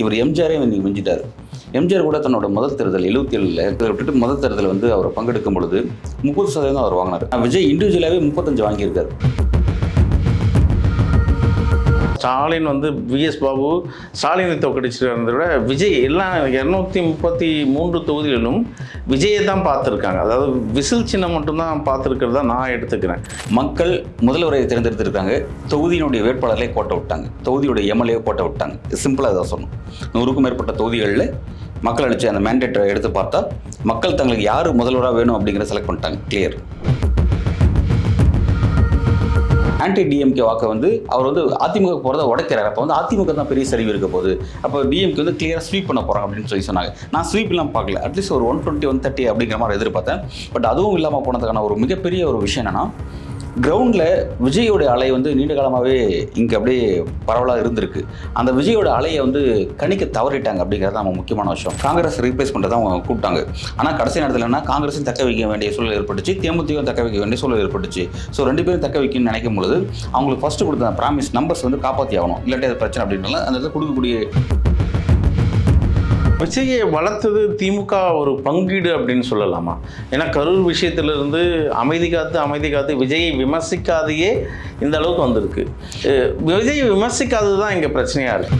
இவர் எம்ஜிஆரே இன்னைக்கு மிஞ்சிட்டார். எம்ஜிஆர் கூட தன்னோட முதல் தேர்தல் 77ல் விட்டுட்டு முதல் தேர்தல் வந்து அவர் பங்கெடுக்கும் பொழுது 30% அவர் வாங்கினார். விஜய் இண்டிவிஜுவலாகவே 35 வாங்கியிருக்காரு. ஸ்டாலின் வந்து விஎஸ் பாபு ஸ்டாலினை தோக்கடிச்சிருக்கிறத விட விஜய் எல்லாம் 233 தொகுதிகளிலும் விஜயை தான் பார்த்துருக்காங்க. அதாவது விசில் சின்னம் மட்டும்தான் பார்த்துருக்கிறதா நான் எடுத்துக்கிறேன். மக்கள் முதல்வரை தேர்ந்தெடுத்திருக்காங்க, தொகுதியினுடைய வேட்பாளர்களை கோட்டை விட்டாங்க, தொகுதியுடைய எம்எல்ஏ கோட்டை விட்டாங்க. சிம்பிளாக தான் சொல்லணும். 100க்கும் மேற்பட்ட தொகுதிகளில் மக்கள் அளித்த அந்த மேண்டேட்டை எடுத்து பார்த்தா மக்கள் தங்களுக்கு யார் முதல்வராக வேணும் அப்படிங்கிறத செலக்ட் பண்ணிட்டாங்க. கிளியர். ஆன்டி டிஎம்கே வாக்கை வந்து அவர் வந்து அதிமுக போகிறத உடைக்கிறார். அப்போ வந்து அதிமுக தான் பெரிய சரிவு இருக்க போகுது. அப்போ டிஎம்கே வந்து கிளியராக ஸ்வீப் பண்ண போகிறாங்க அப்படின்னு சொல்லி சொன்னாங்க. நான் ஸ்வீப்லாம் பார்க்கல. அட்லீஸ்ட் ஒரு 120 130 அப்படிங்கிற மாதிரி எதிர்பார்த்தேன். பட் அதுவும் இல்லாமல் போனதுக்கான ஒரு மிகப்பெரிய ஒரு விஷயம் என்னென்னா, கிரவுண்டில் விஜயோட அலை வந்து நீண்ட காலமாகவே இங்கே அப்படியே பரவலாக இருந்திருக்கு. அந்த விஜயோட அலையை வந்து கணிக்க தவறிட்டாங்க அப்படிங்கிறது நம்ம முக்கியமான விஷயம். காங்கிரஸ் ரீப்ளேஸ் பண்ணுறதை அவங்க கூப்பிட்டாங்க. ஆனால் கடைசி நேரத்தில் என்ன, காங்கிரஸும் தக்க வைக்க வேண்டிய சூழல் ஏற்பட்டுச்சு, தேமுதிகவும் தக்க வைக்க வேண்டிய சூழல் ஏற்பட்டுச்சு. ஸோ 2 பேரும் தக்க வைக்கணும்னு நினைக்கும் பொழுது அவங்களுக்கு ஃபஸ்ட்டு கொடுத்த ப்ராமிஸ் நம்பர்ஸ் வந்து காப்பாற்றி ஆகணும், இல்லாட்டி அது பிரச்சனை அப்படின்னால அந்த இடத்துல கொடுக்கக்கூடிய விஜயை வளர்த்தது திமுக ஒரு பங்கீடு அப்படின்னு சொல்லலாமா? ஏன்னா கரூர் விஷயத்திலிருந்து அமைதி காத்து விஜயை விமர்சிக்காதையே இந்த அளவுக்கு வந்திருக்கு. விஜயை விமர்சிக்காதது தான் இங்கே பிரச்சனையாக இருக்கு.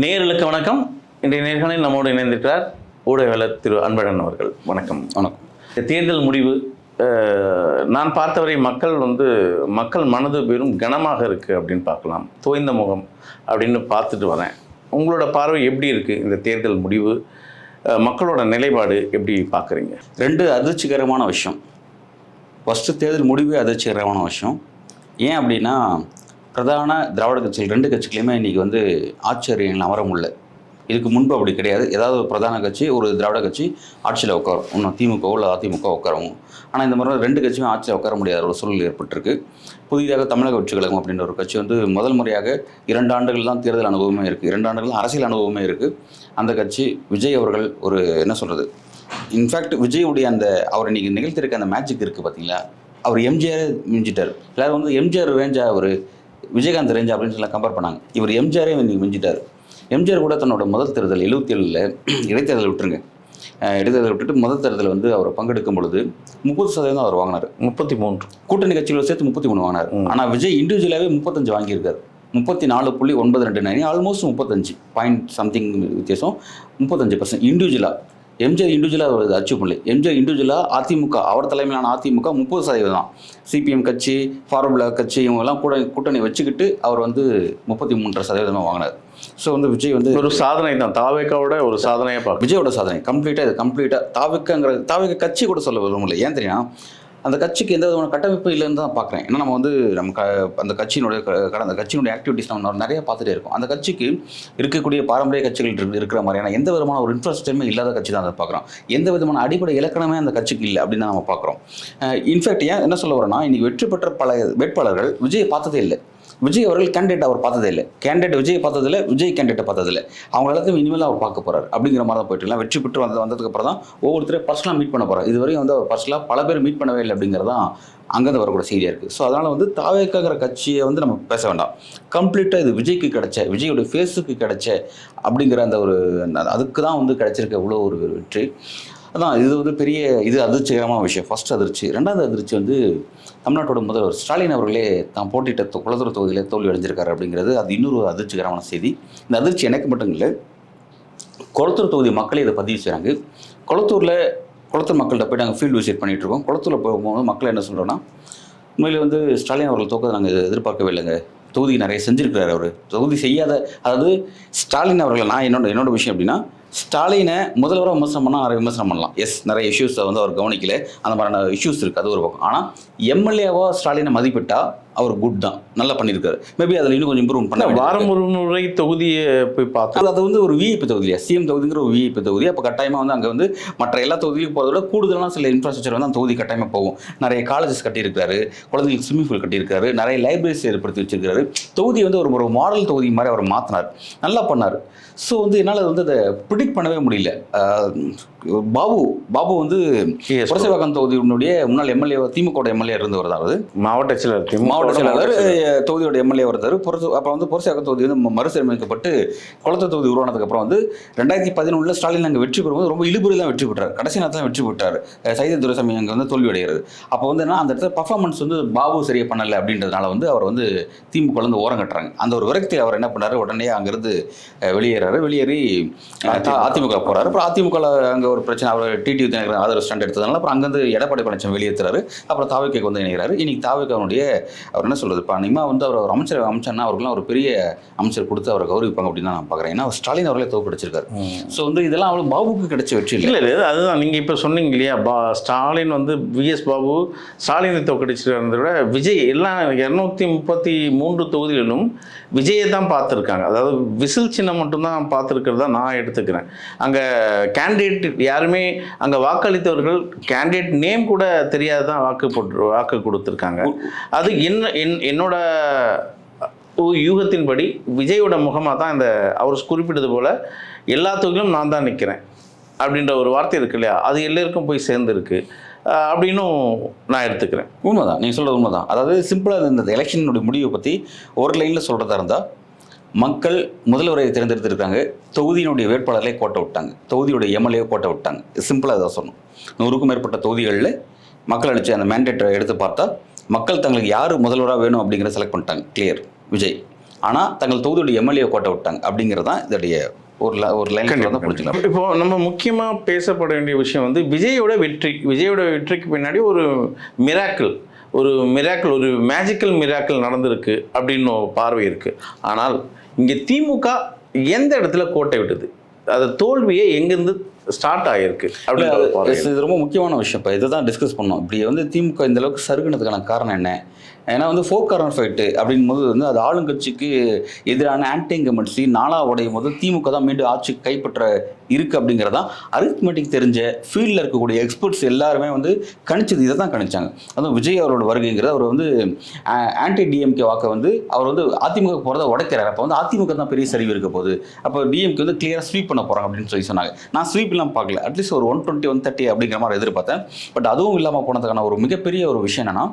நேயர்களுக்கு வணக்கம். இன்றைய நேர்காணலில் நம்மோடு இணைந்திருக்கிறார் ஊடகவியலாளர் திரு அன்பழகன் அவர்கள். வணக்கம். வணக்கம். தேர்தல் முடிவு நான் பார்த்தவரை மக்கள் மனது பெரும் கனமாக இருக்குது அப்படின்னு பார்க்கலாம். தோய்ந்த முகம் அப்படின்னு பார்த்துட்டு வரேன். உங்களோட பார்வை எப்படி இருக்குது? இந்த தேர்தல் முடிவு மக்களோட நிலைப்பாடு எப்படி பார்க்குறீங்க? 2 அதிர்ச்சிகரமான விஷயம். ஃபஸ்ட்டு தேர்தல் முடிவே அதிர்ச்சிகரமான விஷயம். ஏன் அப்படின்னா, பிரதான திராவிட கட்சிகள் 2 கட்சிகளையுமே இன்றைக்கி வந்து ஆட்சியர்கள் அமர முடியல. இதுக்கு முன்பு அப்படி கிடையாது. ஏதாவது ஒரு பிரதான கட்சி, ஒரு திராவிட கட்சி ஆட்சியில் உட்காரும், இன்னும் திமுகவோ இல்லை அதிமுக உட்காரவும். ஆனால் இந்த மாதிரி 2 கட்சியும் ஆட்சியில் உட்கார முடியாத ஒரு சூழல் ஏற்பட்டிருக்கு. புதிதாக தமிழக வெற்றி கழகம் அப்படின்ற ஒரு கட்சி வந்து முதல் முறையாக 2 ஆண்டுகள் தான் தேர்தல் அனுபவமே இருக்குது, 2 ஆண்டுகள் அரசியல் அனுபவமே இருக்குது. அந்த கட்சி விஜய் அவர்கள் ஒரு என்ன சொல்கிறது, இன்ஃபேக்ட் விஜயுடைய அந்த அவர் இன்றைக்கி நிகழ்த்திருக்க அந்த மேஜிக் இருக்குது பார்த்தீங்களா, அவர் எம்ஜிஆரே மிஞ்சிட்டார். எல்லோரும் வந்து எம்ஜிஆர் ரேஞ்சா ஒரு விஜயகாந்த் ரேஞ்சா அப்படின்னு சொல்லி கம்பேர் பண்ணாங்க. இவர் எம்ஜிஆரே இன்னைக்கு மிஞ்சிட்டார். எம்ஜிஆர் கூட தன்னோட முதல் தேர்தல் 77ல் இடைத்தேர்தல் விட்டுருங்க, இடைத்தேர்தல் விட்டுட்டு முதல் தேர்தல் வந்து அவர் பங்கெடுக்கும் பொழுது 30% அவர் வாங்கினார். 33 கூட்டணி கட்சிகளை சேர்த்து 33 வாங்கினார். ஆனால் விஜய் இண்டிவிஜுவலாகவே 35 வாங்கியிருக்காரு. 34.92, ஆல்மோஸ்ட் 35 பாயிண்ட் சம்திங் வித்தியாசம், 35% இண்டிவிஜுவலாக. எம்ஜிஆர் இண்டிவிஜுவலாக அவர் அச்சீவ் பண்ணல. எம்ஜிஆர் இண்டிவிஜுவலாக அதிமுக, அவர் தலைமையிலான அதிமுக 30% தான். சிபிஎம் கட்சி, ஃபார்முலா கட்சி இவங்கெல்லாம் கூட்டணி வச்சுக்கிட்டு அவர் வந்து 33% வாங்கினார். ஸோ வந்து விஜய் வந்து ஒரு சாதனை தான், தாவேக்காவோட ஒரு சாதனையாக பார்க்க. விஜயோட சாதனை கம்ப்ளீட்டாக தாவேக்க கட்சி கூட சொல்ல விரும்பல. ஏன் தெரியுமா, அந்த கட்சிக்கு எந்த விதமான கட்டமைப்பு இல்லைன்னு தான் பார்க்குறேன். ஏன்னா நம்ம வந்து அந்த கட்சியினுடைய ஆக்டிவிட்டிஸ் நம்ம நிறைய பார்த்துட்டே இருக்கோம். அந்த கட்சிக்கு இருக்கக்கூடிய பாரம்பரிய கட்சிகள் இருக்கிற மாதிரியான எந்த விதமான ஒரு இன்ஃப்ராஸ்ட்ரக்சருமே இல்லாத கட்சி தான் அதை பார்க்குறோம். எந்த விதமான அடிப்படை இலக்கணமே அந்த கட்சிக்கு இல்லை அப்படின்னு தான் நம்ம பார்க்குறோம். இன்ஃபேக்ட் ஏன் என்ன சொல்ல வரேன்னா, இன்றைக்கி வெற்றி பெற்ற பல வேட்பாளர்கள் விஜயை பார்த்ததே இல்லை. விஜய் அவர்கள் கேண்டிடேட் அவர் பார்த்ததே இல்லை. கேண்டிடேட் விஜய் பார்த்ததில்லை, விஜய் கேண்டிடேட்டை பார்த்ததில்லை. அவங்க எல்லாத்தையும் இனிமேல் அவர் பார்க்க போகிறார் அப்படிங்கிற மாதிரி தான் போயிட்டுலாம். வெற்றி பெற்று வந்ததுக்கப்புறம் தான் ஒவ்வொருத்தரையும் பர்சனலாக மீட் பண்ண போகிறார். இதுவரையும் வந்து அவர் பர்சனலாக பல பேர் மீட் பண்ணவே இல்லை அப்படிங்கிறது தான் அங்கேருந்து வரக்கூட செய்தியாக இருக்குது. ஸோ அதனால் வந்து தாவேக்காங்கிற கட்சியை வந்து நம்ம பேச வேண்டாம். கம்ப்ளீட்டாக இது விஜய்க்கு கிடைச்ச, விஜயோடைய ஃபேஸுக்கு கிடைச்ச அப்படிங்கிற அந்த ஒரு அதுக்கு தான் வந்து கிடைச்சிருக்க இவ்வளோ ஒரு வெற்றி. அதான் இது வந்து பெரிய அதிர்ச்சிகரமான விஷயம். ஃபர்ஸ்ட் அதிர்ச்சி. 2வது அதிர்ச்சி வந்து தமிழ்நாட்டோட முதல்வர் ஸ்டாலின் அவர்களே தான் போட்டியிட்ட குளத்தூர் தொகுதியில் தோல்வி அடைஞ்சிருக்காரு அப்படிங்கிறது. அது இன்னொரு அதிர்ச்சிகரமான செய்தி. இந்த அதிர்ச்சி எனக்கு மட்டும் இல்லை, குளத்தூர் தொகுதி மக்களே இதை பதிவு செய்கிறாங்க. குளத்தூர் மக்கள்கிட்ட போய்ட்டு நாங்கள் ஃபீல்டு விசிட் பண்ணிகிட்டு இருக்கோம். குளத்தூரில் போகும்போது மக்கள் என்ன சொல்கிறோன்னா, உண்மையில் வந்து ஸ்டாலின் அவர்கள் தோக்கத்தை நாங்கள் எதிர்பார்க்கவே இல்லைங்க, தொகுதி நிறைய செஞ்சுருக்கிறார் அவர், தொகுதி செய்யாத, அதாவது ஸ்டாலின் அவர்கள் நான் என்னோட விஷயம் அப்படின்னா, ஸ்டாலினை முதல்வராக விமர்சனம் பண்ணால் நிறைய விமர்சனம் பண்ணலாம். எஸ், நிறைய இஷ்யூஸை வந்து அவர் கவனிக்கல, அந்த மாதிரியான இஷ்யூஸ் இருக்குது, அது ஒரு பக்கம். ஆனால் எம்எல்ஏவாக ஸ்டாலினை மதிப்பிட்டால் அவர் குட் தான், நல்லா பண்ணியிருக்காரு. மேபி அதில் இன்னும் கொஞ்சம் இம்ப்ரூவ் பண்ண வாரம் ஒரு முறை தொகுதியை போய் பார்த்தோம். அது வந்து ஒரு விஐபி தொகுதியா, சிஎம் தொகுதிங்கிற ஒரு விஐபி தொகுதி. அப்போ கட்டாயமாக வந்து அங்கே வந்து மற்ற எல்லா தொகுதியிலும் போகிறத விட கூடுதலான சில இன்ஃப்ராஸ்ட்ரக்சர் வந்து அந்த தொகுதி கட்டாயமாக போகும். நிறைய காலேஜஸ் கட்டியிருக்காரு, குழந்தைங்களுக்கு ஸ்விம்மிங் பூல் கட்டியிருக்காரு, நிறைய லைப்ரரிஸ் ஏற்படுத்தி வச்சிருக்காரு. தொகுதி வந்து ஒரு மாடல் தொகுதி மாதிரி அவர் மாற்றினார், நல்லா பண்ணார். ஸோ வந்து என்னால் வந்து அதை ப்ரிடிக்ட் பண்ணவே முடியல. பாபு வந்து புரசைவாக்கம் தொகுதியினுடைய முன்னாள் எம்எல்ஏ, திமுக எம்எல்ஏ இருந்தவர் தான். அதாவது மாவட்ட செயலாளர் தொகுதியோட எம்எல்ஏ இருந்தார். அப்புறம் வந்து புரசைவாக்கம் தொகுதி வந்து மறுசீரமைக்கப்பட்டு குளத்த தொகுதி உருவானதுக்கு அப்புறம் வந்து 2011 ஸ்டாலின் அங்கே வெற்றி பெறும்போது ரொம்ப இழுபறி தான் வெற்றி பெற்றார். கடைசி நேரத்தில் வெற்றி பெற்றார். சைதை துரைசாமி அங்கே வந்து தோல்வி அடைகிறது. அப்போ வந்து என்ன, அந்த இடத்துல பர்ஃபார்மன்ஸ் வந்து பாபு சரியாக பண்ணலை அப்படின்றதுனால வந்து அவர் வந்து திமுகலேருந்து ஓரம் கட்டுறாங்க. அந்த ஒரு விரக்தி அவர் என்ன பண்ணார், உடனே அங்கேருந்து வெளியேறி அதிமுக போகிறாரு. அப்புறம் அதிமுக அங்கே ஒரு பிரச்சனை, அவர் டிடிவி தினகரன் ஆதரவு ஸ்டாண்ட் எடுத்ததுனால அப்புறம் அங்கேருந்து எடப்பாடி பழனிசாமி வெளியேற்றுறாரு. அப்புறம் தாவேக்காக்கு வந்து இணைகிறாரு. இன்னைக்கு தாவேக்காவுடைய அவர் என்ன சொல்கிறது, இப்போ அன்றைக்கமாக வந்து அவர் ஒரு அமைச்சர்னா அவருக்குலாம் ஒரு பெரிய அமைச்சர் கொடுத்து அவரை கௌரவிப்பாங்க அப்படின்னு தான் நான் பார்க்குறேன். ஏன்னா ஸ்டாலின் அவர்களே தோற்கடிச்சிருக்காரு. ஸோ வந்து இதெல்லாம் அவளுக்கு பாபுக்கு கிடைச்ச வெற்றி இல்லை. அதுதான் நீங்கள் இப்போ சொன்னீங்க இல்லையா, ஸ்டாலின் வந்து விஎஸ் பாபு ஸ்டாலினை தோற்கடிச்சிருக்கிறத விட விஜய் எல்லாம் 233 தொகுதிகளிலும் விஜயை தான் பார்த்துருக்காங்க. அதாவது விசில் சின்னம் மட்டும்தான் பார்த்துருக்கிறதா நான் எடுத்துக்கிறேன். அங்கே கேண்டிடேட் யாருமே, அங்கே வாக்களித்தவர்கள் கேண்டிடேட் நேம் கூட தெரியாது தான் வாக்கு கொடுத்துருக்காங்க. அது என்னோட யூகத்தின்படி விஜயோட முகமாக தான் இந்த அவர் குறிப்பிட்டது போல் எல்லா தொகுதியிலும் நான் தான் நிற்கிறேன் அப்படின்ற ஒரு வார்த்தை இருக்கு இல்லையா, அது எல்லாருக்கும் போய் சேர்ந்துருக்கு அப்படின்னும் நான் எடுத்துக்கிறேன். உண்மைதான், நீங்கள் சொல்கிறது உண்மைதான். அதாவது சிம்பிளாக இந்த எலெக்ஷனுடைய முடிவை பற்றி ஒரு லைனில் சொல்கிறதா இருந்தால், மக்கள் முதல்வரை தேர்ந்தெடுத்திருக்காங்க, தொகுதியினுடைய வேட்பாளர்களை கோட்டை விட்டாங்க, தொகுதியுடைய எம்எல்ஏ கோட்டை விட்டாங்க. சிம்பிளாக இதை சொல்லணும். 100க்கும் மேற்பட்ட தொகுதிகளில் மக்கள் அளித்த அந்த மேண்டேட்டை எடுத்து பார்த்தா மக்கள் தங்களுக்கு யார் முதல்வராக வேணும் அப்படிங்கிறத செலக்ட் பண்ணிட்டாங்க, கிளியர் விஜய். ஆனால் தங்கள் தொகுதியுடைய எம்எல்ஏ கோட்டை விட்டாங்க அப்படிங்கிறது தான் இதோடைய ஒரு லைன் தான் புரிஞ்சுக்கலாம். இப்போ நம்ம முக்கியமாக பேசப்பட வேண்டிய விஷயம் வந்து விஜயோட வெற்றிக்கு பின்னாடி ஒரு மிராக்கிள், ஒரு மேஜிக்கல் மிராக்கிள் நடந்திருக்கு அப்படின்னு பார்வை இருக்குது. ஆனால் இங்கே திமுக எந்த இடத்துல கோட்டை விட்டுது, அது தோல்வியே எங்கேருந்து ஸ்டார்ட் ஆகிருக்கு அப்படின்னு இது ரொம்ப முக்கியமான விஷயம். இப்போ இதை தான் டிஸ்கஸ் பண்ணோம். இப்படி வந்து திமுக இந்த அளவுக்கு சருகுனதுக்கான காரணம் என்ன? ஏன்னா வந்து 4 கார்னர் ஃபைட்டு அப்படின் போது வந்து அது ஆளுங்கட்சிக்கு எதிரான ஆன்டி இன்கம்பன்சி 4 உடையும் போது திமுக தான் மீண்டும் ஆட்சி கைப்பற்ற இருக்குது அப்படிங்கிறதான் அரித்மெட்டிக் தெரிஞ்ச ஃபீல்டில் இருக்கக்கூடிய எக்ஸ்பர்ட்ஸ் எல்லாருமே வந்து கணிச்சது. இதை தான் கணிச்சாங்க. அதுவும் விஜய் அவரோட வருகைங்கிறது அவர் வந்து ஆன்டி டிஎம்கே வாக்கை வந்து அவர் வந்து அதிமுக போகிறத உடைக்கிறார். அப்போ வந்து அதிமுக தான் பெரிய சரிவு இருக்க போகுது, அப்போ டிஎம்கே வந்து கிளியராக ஸ்வீப் பண்ண போகிறாங்க அப்படின்னு சொல்லி சொன்னாங்க. நான் ஸ்வீப்லாம் பார்க்கல, அட்லீஸ்ட் ஒரு 120 130 அப்படிங்கிற மாதிரி எதிர்பார்த்தேன். பட் அதுவும் இல்லாமல் போனதுக்கான ஒரு மிகப்பெரிய ஒரு விஷயம் என்னென்னா,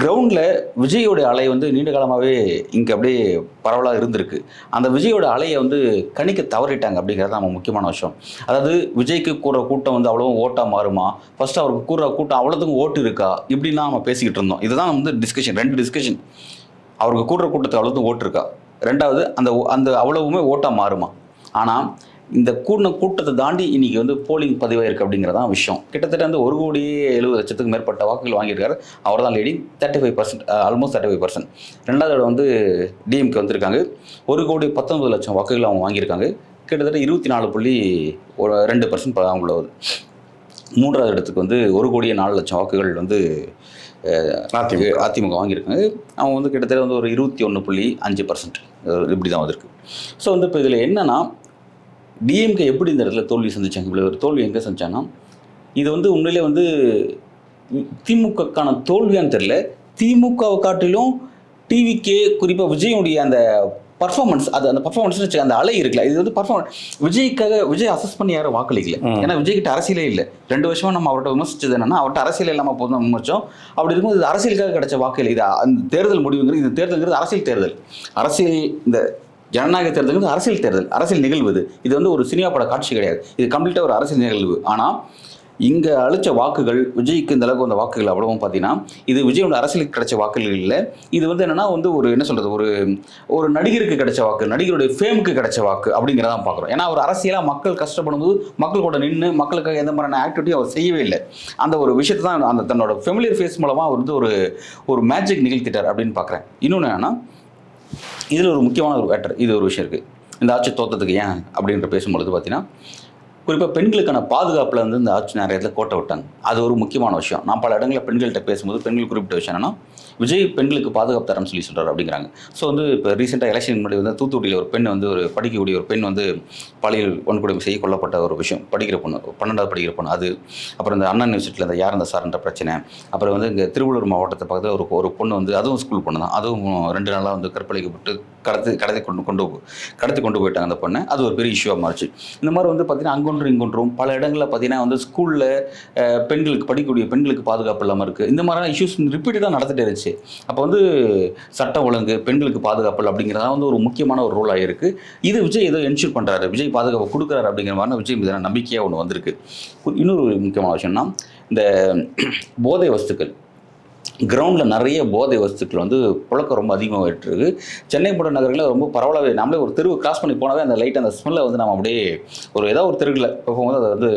கிரவுண்டில் விஜயோட அலை வந்து நீண்ட காலமாகவே இங்கே அப்படியே பரவலாக இருந்திருக்கு. அந்த விஜயோட அலையை வந்து கணிக்க தவறிட்டாங்க அப்படிங்கிறது நம்ம முக்கியமான விஷயம். அதாவது விஜய்க்கு கூடுற கூட்டம் வந்து அவ்வளோ ஓட்டாக மாறுமா, ஃபஸ்ட்டு அவருக்கு கூடுற கூட்டம் அவ்வளோத்துக்கும் ஓட்டு இருக்கா, இப்படின்னா நம்ம பேசிக்கிட்டு இருந்தோம். இதுதான் வந்து டிஸ்கஷன், 2 டிஸ்கஷன். அவருக்கு கூடுற கூட்டத்துக்கு அவ்வளோத்துக்கும் ஓட்டு இருக்கா, ரெண்டாவது அந்த அவ்வளவுமே ஓட்டாக மாறுமா. ஆனால் இந்த கூட்டத்தை தாண்டி இன்றைக்கி வந்து போலிங் பதிவாயிருக்கு அப்படிங்கிறதான் விஷயம். கிட்டத்தட்ட வந்து 1,70,00,000 மேற்பட்ட வாக்குகள் வாங்கியிருக்காரு. அவர் தான் லீடிங், 35%, ஆல்மோஸ்ட் 35%. ரெண்டாவது வந்து டிஎம்கே வந்திருக்காங்க, 1,19,00,000 வாக்குகள் அவங்க வாங்கியிருக்காங்க. கிட்டத்தட்ட 24.2% அவங்கள வருது. மூன்றாவது இடத்துக்கு வந்து 1,04,00,000 வாக்குகள் வந்து அதிமுக வாங்கியிருக்காங்க. அவங்க வந்து கிட்டத்தட்ட வந்து ஒரு 21.5% இப்படி தான் வந்திருக்கு. ஸோ வந்து இப்போ இதில் என்னென்னா, டிஎம்கே எப்படி இந்த இடத்துல தோல்வி சந்திச்சாங்க, இப்படி ஒரு தோல்வி எங்கே சந்திச்சாங்கன்னா, இது வந்து உண்மையிலே வந்து திமுகக்கான தோல்வியான்னு தெரியல, திமுகவை காட்டிலும் டிவிக்கே குறிப்பாக விஜயுடைய அந்த பர்ஃபார்மன்ஸ், அந்த பர்ஃபார்மன்ஸ் அந்த அலை இருக்குல்ல, இது வந்து விஜய் அசஸ் பண்ணி யாரும் வாக்களிக்கல. ஏன்னா விஜய்கிட்ட அரசியலே இல்லை. 2 வருஷமாக நம்ம அவர்கிட்ட விமர்சிச்சது என்னன்னா, அவர்கிட்ட அரசியல் இல்லாமல் போதும் விமர்சம். அப்படி இருக்கும்போது இது அரசியலுக்காக கிடைச்ச வாக்கு. இது அந்த தேர்தல் முடிவுங்கிறது, இது தேர்தல்ங்கிறது அரசியல் இந்த ஜனநாயக தேர்தலுங்கிறது அரசியல் நிகழ்வு. இது வந்து ஒரு சினிமா பட காட்சி கிடையாது, இது கம்ப்ளீட்டாக ஒரு அரசியல் நிகழ்வு. ஆனால் இங்கே அளித்த வாக்குகள், விஜய்க்கு இந்த அளவுக்கு வந்த வாக்குகள் அவ்வளவும் பார்த்தீங்கன்னா, இது விஜயோட அரசியலுக்கு கிடைச்ச வாக்குகள் இல்லை. இது வந்து என்னென்னா வந்து ஒரு என்ன சொல்கிறது, ஒரு நடிகருக்கு கிடைச்ச வாக்கு, நடிகருடைய ஃபேமுக்கு கிடைச்ச வாக்கு அப்படிங்கிறதான் பார்க்குறோம். ஏன்னா ஒரு அரசியலாக மக்கள் கஷ்டப்படும்போது மக்கள் கூட நின்று மக்களுக்காக எந்த மாதிரியான ஆக்டிவிட்டியும் அவர் செய்யவே இல்லை. அந்த ஒரு விஷயத்தை தான் அந்த தன்னோட ஃபெமிலியர் ஃபேஸ் மூலமாக அவர் வந்து ஒரு மேஜிக் நிகழ்த்திட்டார் அப்படின்னு பார்க்குறேன். இன்னொன்று என்னென்னா, இதில் ஒரு முக்கியமான ஒரு மேட்டர், இது ஒரு விஷயம் இருக்குது. இந்த ஆட்சி தோற்றத்துக்கு ஏன் அப்படின்ற பேசும்பொழுது பார்த்தீங்கன்னா, குறிப்பாக பெண்களுக்கான பாதுகாப்பில் வந்து இந்த ஆட்சி நிறைய இடத்துல கோட்டை விட்டாங்க. அது ஒரு முக்கியமான விஷயம். நான் பல இடங்களில் பெண்கள்கிட்ட பேசும்போது பெண்கள் குறிப்பிட்ட விஷயம் என்னென்னா, விஜய் பெண்களுக்கு பாதுகாப்பு தரேன்னு சொல்கிறார் அப்படிங்கிறாங்க. ஸோ வந்து இப்போ ரீசெண்டாக எலெக்ஷன் முன்னாடி வந்து தூத்துக்குடியில் ஒரு பெண் வந்து ஒரு படிக்கக்கூடிய ஒரு பெண் வந்து பாலியல் வன்கொடுமை செய்ய கொல்லப்பட்ட ஒரு விஷயம், படிக்கிற பொண்ணு, 12வது படிக்கிற பொண்ணு அது. அப்புறம் இந்த அண்ணா யூனிவர்சிட்டியில் இந்த யார் அந்த சார்ன்ற பிரச்சனை. அப்புறம் வந்து இங்கே திருவள்ளூர் மாவட்டத்தை பக்கத்தில் ஒரு பொண்ணு வந்து அதுவும் ஸ்கூல் பொண்ணு தான், அதுவும் 2 நாளாக வந்து கற்பழிக்கப்பட்டு கடத்தி கொண்டு போயிட்டாங்க அந்த பொண்ணை. அது ஒரு பெரிய இஷ்யூவாக மாறிச்சு. இந்த மாதிரி வந்து பார்த்தீங்கன்னா அங்கொன்றும் இங்கொன்றும் பல இடங்களில் பார்த்தீங்கன்னா வந்து ஸ்கூலில் பெண்களுக்கு படிக்கக்கூடிய பெண்களுக்கு பாதுகாப்பு இல்லாமல் இருக்குது. இந்த மாதிரியான இஷ்யூஸ் ரிப்பீட்டடாக நடந்துகிட்டே இருந்துச்சு. அப்போ வந்து சட்டம் ஒழுங்கு, பெண்களுக்கு பாதுகாப்பு அப்படிங்கிறதா வந்து ஒரு முக்கியமான ஒரு ரோல் ஆகிருக்கு. இது விஜய் ஏதோ என்ஷூர் பண்ணுறாரு, விஜய் பாதுகாப்பு கொடுக்குறாரு அப்படிங்கிற மாதிரி விஜய் மீதான நம்பிக்கையாக ஒன்று வந்திருக்கு. இன்னொரு முக்கியமான விஷயம்னா இந்த போதை வஸ்துக்கள், கிரவுண்டில் நிறைய போதை வஸ்துக்கள் வந்து புழக்கம் ரொம்ப அதிகமாகிட்டு இருக்கு. சென்னை போன்ற நகரங்களில் ரொம்ப பரவலாகவே நம்மளே ஒரு தெருவு கிராஸ் பண்ணி போனாவே அந்த லைட் அந்த ஸ்மெல்லை வந்து நம்ம அப்படியே ஒரு ஏதாவது ஒரு தெருவில் போகும்போது அதை வந்து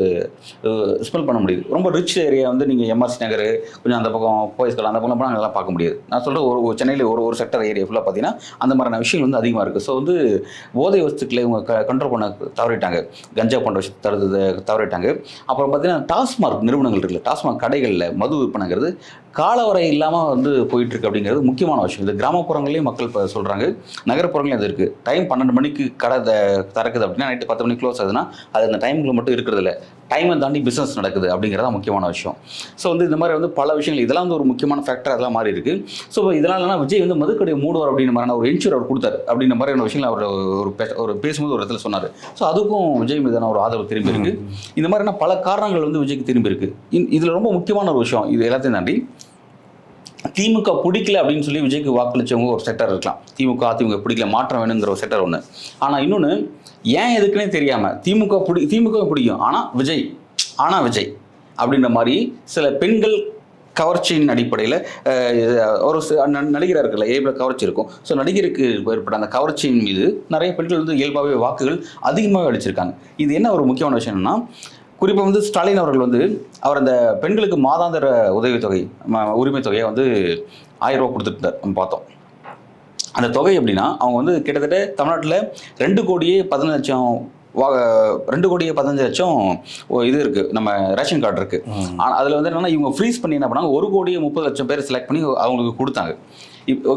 ஸ்மெல் பண்ண முடியுது. ரொம்ப ரிச் ஏரியா வந்து நீங்கள் எம்ஆர்சி நகர் கொஞ்சம் அந்த பக்கம் போய்ஸ்கல் அந்த பக்கம் போனால் அதெல்லாம் பார்க்க முடியாது. நான் சொல்கிற ஒரு சென்னையில் ஒரு செக்டர் ஏரியா ஃபுல்லாக பார்த்தீங்கன்னா அந்த மாதிரியான விஷயங்கள் வந்து அதிகமாக இருக்குது. ஸோ வந்து போதை வஸ்துக்களை இவங்க கண்ட்ரோல் பண்ண தவறிட்டாங்க, கஞ்சா போன்ற விஷயத்தை தவறிட்டாங்க. அப்புறம் பார்த்தீங்கன்னா டாஸ்மாக் நிறுவனங்கள் இருக்குல்ல, டாஸ்மாக் கடைகளில் மது விற்பனைங்கிறது காலவரை இல்லாமல் வந்து போயிட்டுருக்கு அப்படிங்கிறது முக்கியமான விஷயம். இது கிராமப்புறங்களையும் மக்கள் இப்போ சொல்கிறாங்க, நகரப்புறங்களையும் அது இருக்குது. டைம் 12 மணிக்கு கடை திறக்குது அப்படின்னா நைட்டு 10 மணிக்கு க்ளோஸ் ஆகுதுன்னா அது அந்த டைமுக்குள்ள மட்டும் இருக்கிறதில்ல, டைமை தாண்டி பிஸ்னஸ் நடக்குது அப்படிங்கிறதா முக்கியமான விஷயம். ஸோ வந்து இந்த மாதிரி வந்து பல விஷயங்கள் இதெல்லாம் வந்து ஒரு முக்கியமான ஃபேக்டர் அதெல்லாம் மாறி இருக்குது. ஸோ இதனாலனா விஜய் வந்து மதுக்கடையை மூடுவார் அப்படின்ற மாதிரியான ஒரு இன்சூர் அவர் கொடுத்தாரு அப்படின்ற மாதிரியான விஷயங்கள் அவர் ஒரு பேசும்போது ஒரு இடத்துல சொன்னார். ஸோ அதுக்கும் விஜய் மீதான ஒரு ஆதரவு திரும்பி இருக்குது. இந்த மாதிரியான பல காரணங்கள் வந்து விஜய்க்கு திரும்பி இருக்குது. இதில் ரொம்ப முக்கியமான ஒரு விஷயம், இது எல்லாத்தையும் தாண்டி திமுக பிடிக்கல அப்படின்னு சொல்லி விஜய்க்கு வாக்களிச்சவங்க ஒரு செக்டர் இருக்கலாம். திமுக அதிமுக பிடிக்கல, மாற்றம் வேணுங்கிற ஒரு செக்டர் ஒன்று. ஆனால் இன்னொன்று ஏன் எதுக்குன்னே தெரியாமல் திமுக பிடிக்கும் ஆனால் விஜய் அப்படின்ற மாதிரி சில பெண்கள் கவர்ச்சியின் அடிப்படையில் ஒரு நடிகராக இருக்குல்ல, ஏபில் கவர்ச்சி இருக்கும். ஸோ நடிகருக்கு ஏற்பட்ட அந்த கவர்ச்சியின் மீது நிறைய பெண்கள் வந்து இயல்பாகவே வாக்குகள் அதிகமாகவே அளிச்சிருக்காங்க. இது என்ன ஒரு முக்கியமான விஷயம்னா, குறிப்பாக வந்து ஸ்டாலின் அவர்கள் வந்து அவர் அந்த பெண்களுக்கு மாதாந்திர உதவித்தொகை உரிமை தொகையை வந்து 1000 ரூபா கொடுத்துட்டு நம்ம பார்த்தோம். அந்த தொகை எப்படின்னா அவங்க வந்து கிட்டத்தட்ட தமிழ்நாட்டில் 2,15,00,000 இது இருக்குது, நம்ம ரேஷன் கார்டு இருக்குது. ஆனால் அதில் வந்து என்னென்னா இவங்க ஃப்ரீஸ் பண்ணி என்ன பண்ணாங்க, 1,30,00,000 பேர் செலக்ட் பண்ணி அவங்களுக்கு கொடுத்தாங்க.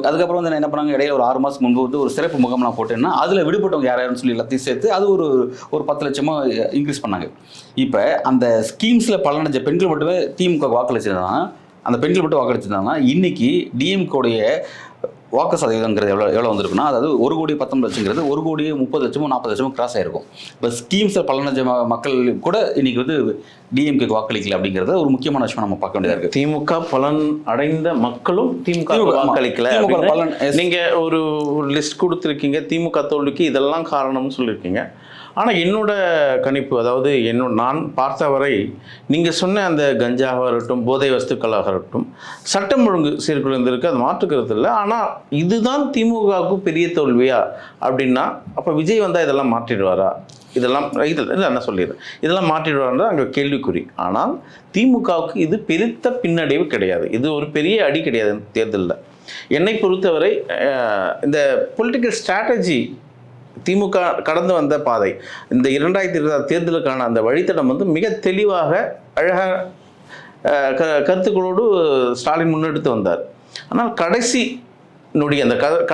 அதுக்கப்புறம் வந்து என்ன பண்ணாங்க, இடையில ஒரு 6 மாதம் முன்பு வந்து ஒரு சிறப்பு முகாம்லாம் போட்டேன்னா அதில் விடுபட்டவங்க யாரும் சொல்லி எல்லாத்தையும் சேர்த்து அது ஒரு 10 லட்சமாக இன்க்ரீஸ் பண்ணாங்க. இப்போ அந்த ஸ்கீம்ஸில் பலனடைஞ்ச பெண்கள் மட்டுமே திமுக வாக்களிச்சிருந்தாங்கன்னா, அந்த பெண்கள் மட்டும் வாக்களிச்சிருந்தாங்கன்னா இன்றைக்கி டிஎம்கோடைய வாக்கு சதவீதங்கிறது எவ்வளோ வந்திருக்குன்னா, அதாவது 1,19,00,000ங்கிறது 1,30,00,000 40,00,000 கிராஸ் ஆகிருக்கும். இப்போ ஸ்கீம்ஸில் பலனடைஞ்ச மக்கள் கூட இன்றைக்கி வந்து டிஎம்கே வாக்களிக்கல அப்படிங்கிறத ஒரு முக்கியமான விஷயம் நம்ம பார்க்க வேண்டியதாக இருக்குது. திமுக பலன் அடைந்த மக்களும் திமுக வாக்களிக்கல. நீங்கள் ஒரு லிஸ்ட் கொடுத்துருக்கீங்க, திமுக தோல்விக்கு இதெல்லாம் காரணம்னு சொல்லியிருக்கீங்க. ஆனால் என்னோட கணிப்பு, அதாவது நான் பார்த்த வரை நீங்கள் சொன்ன அந்த கஞ்சாவாக இருக்கட்டும், போதை வஸ்துக்களாக இருக்கட்டும், சட்டம் ஒழுங்கு சீர்குலைந்திருக்கு, அது மாற்றுக்கிறது இல்லை. ஆனால் இதுதான் திமுகவுக்கு பெரிய தோல்வியா அப்படின்னா, அப்போ விஜய் வந்தால் இதெல்லாம் மாற்றிடுவாரா? இதெல்லாம் என்ன சொல்லிடுறேன், இதெல்லாம் மாற்றிடுவாருன்னா அங்கே கேள்விக்குறி. ஆனால் திமுகவுக்கு இது பெருத்த பின்னடைவு கிடையாது, இது ஒரு பெரிய அடி கிடையாது தேர்தலில். என்னை பொறுத்தவரை இந்த பொலிட்டிக்கல் ஸ்ட்ராட்டஜி திமுக கடந்து வந்த பாதை, இந்த 2026 தேர்தலுக்கான அந்த வழித்தடம் வந்து மிக தெளிவாக அழகாக கருத்துக்களோடு ஸ்டாலின் முன்னெடுத்து வந்தார். ஆனால்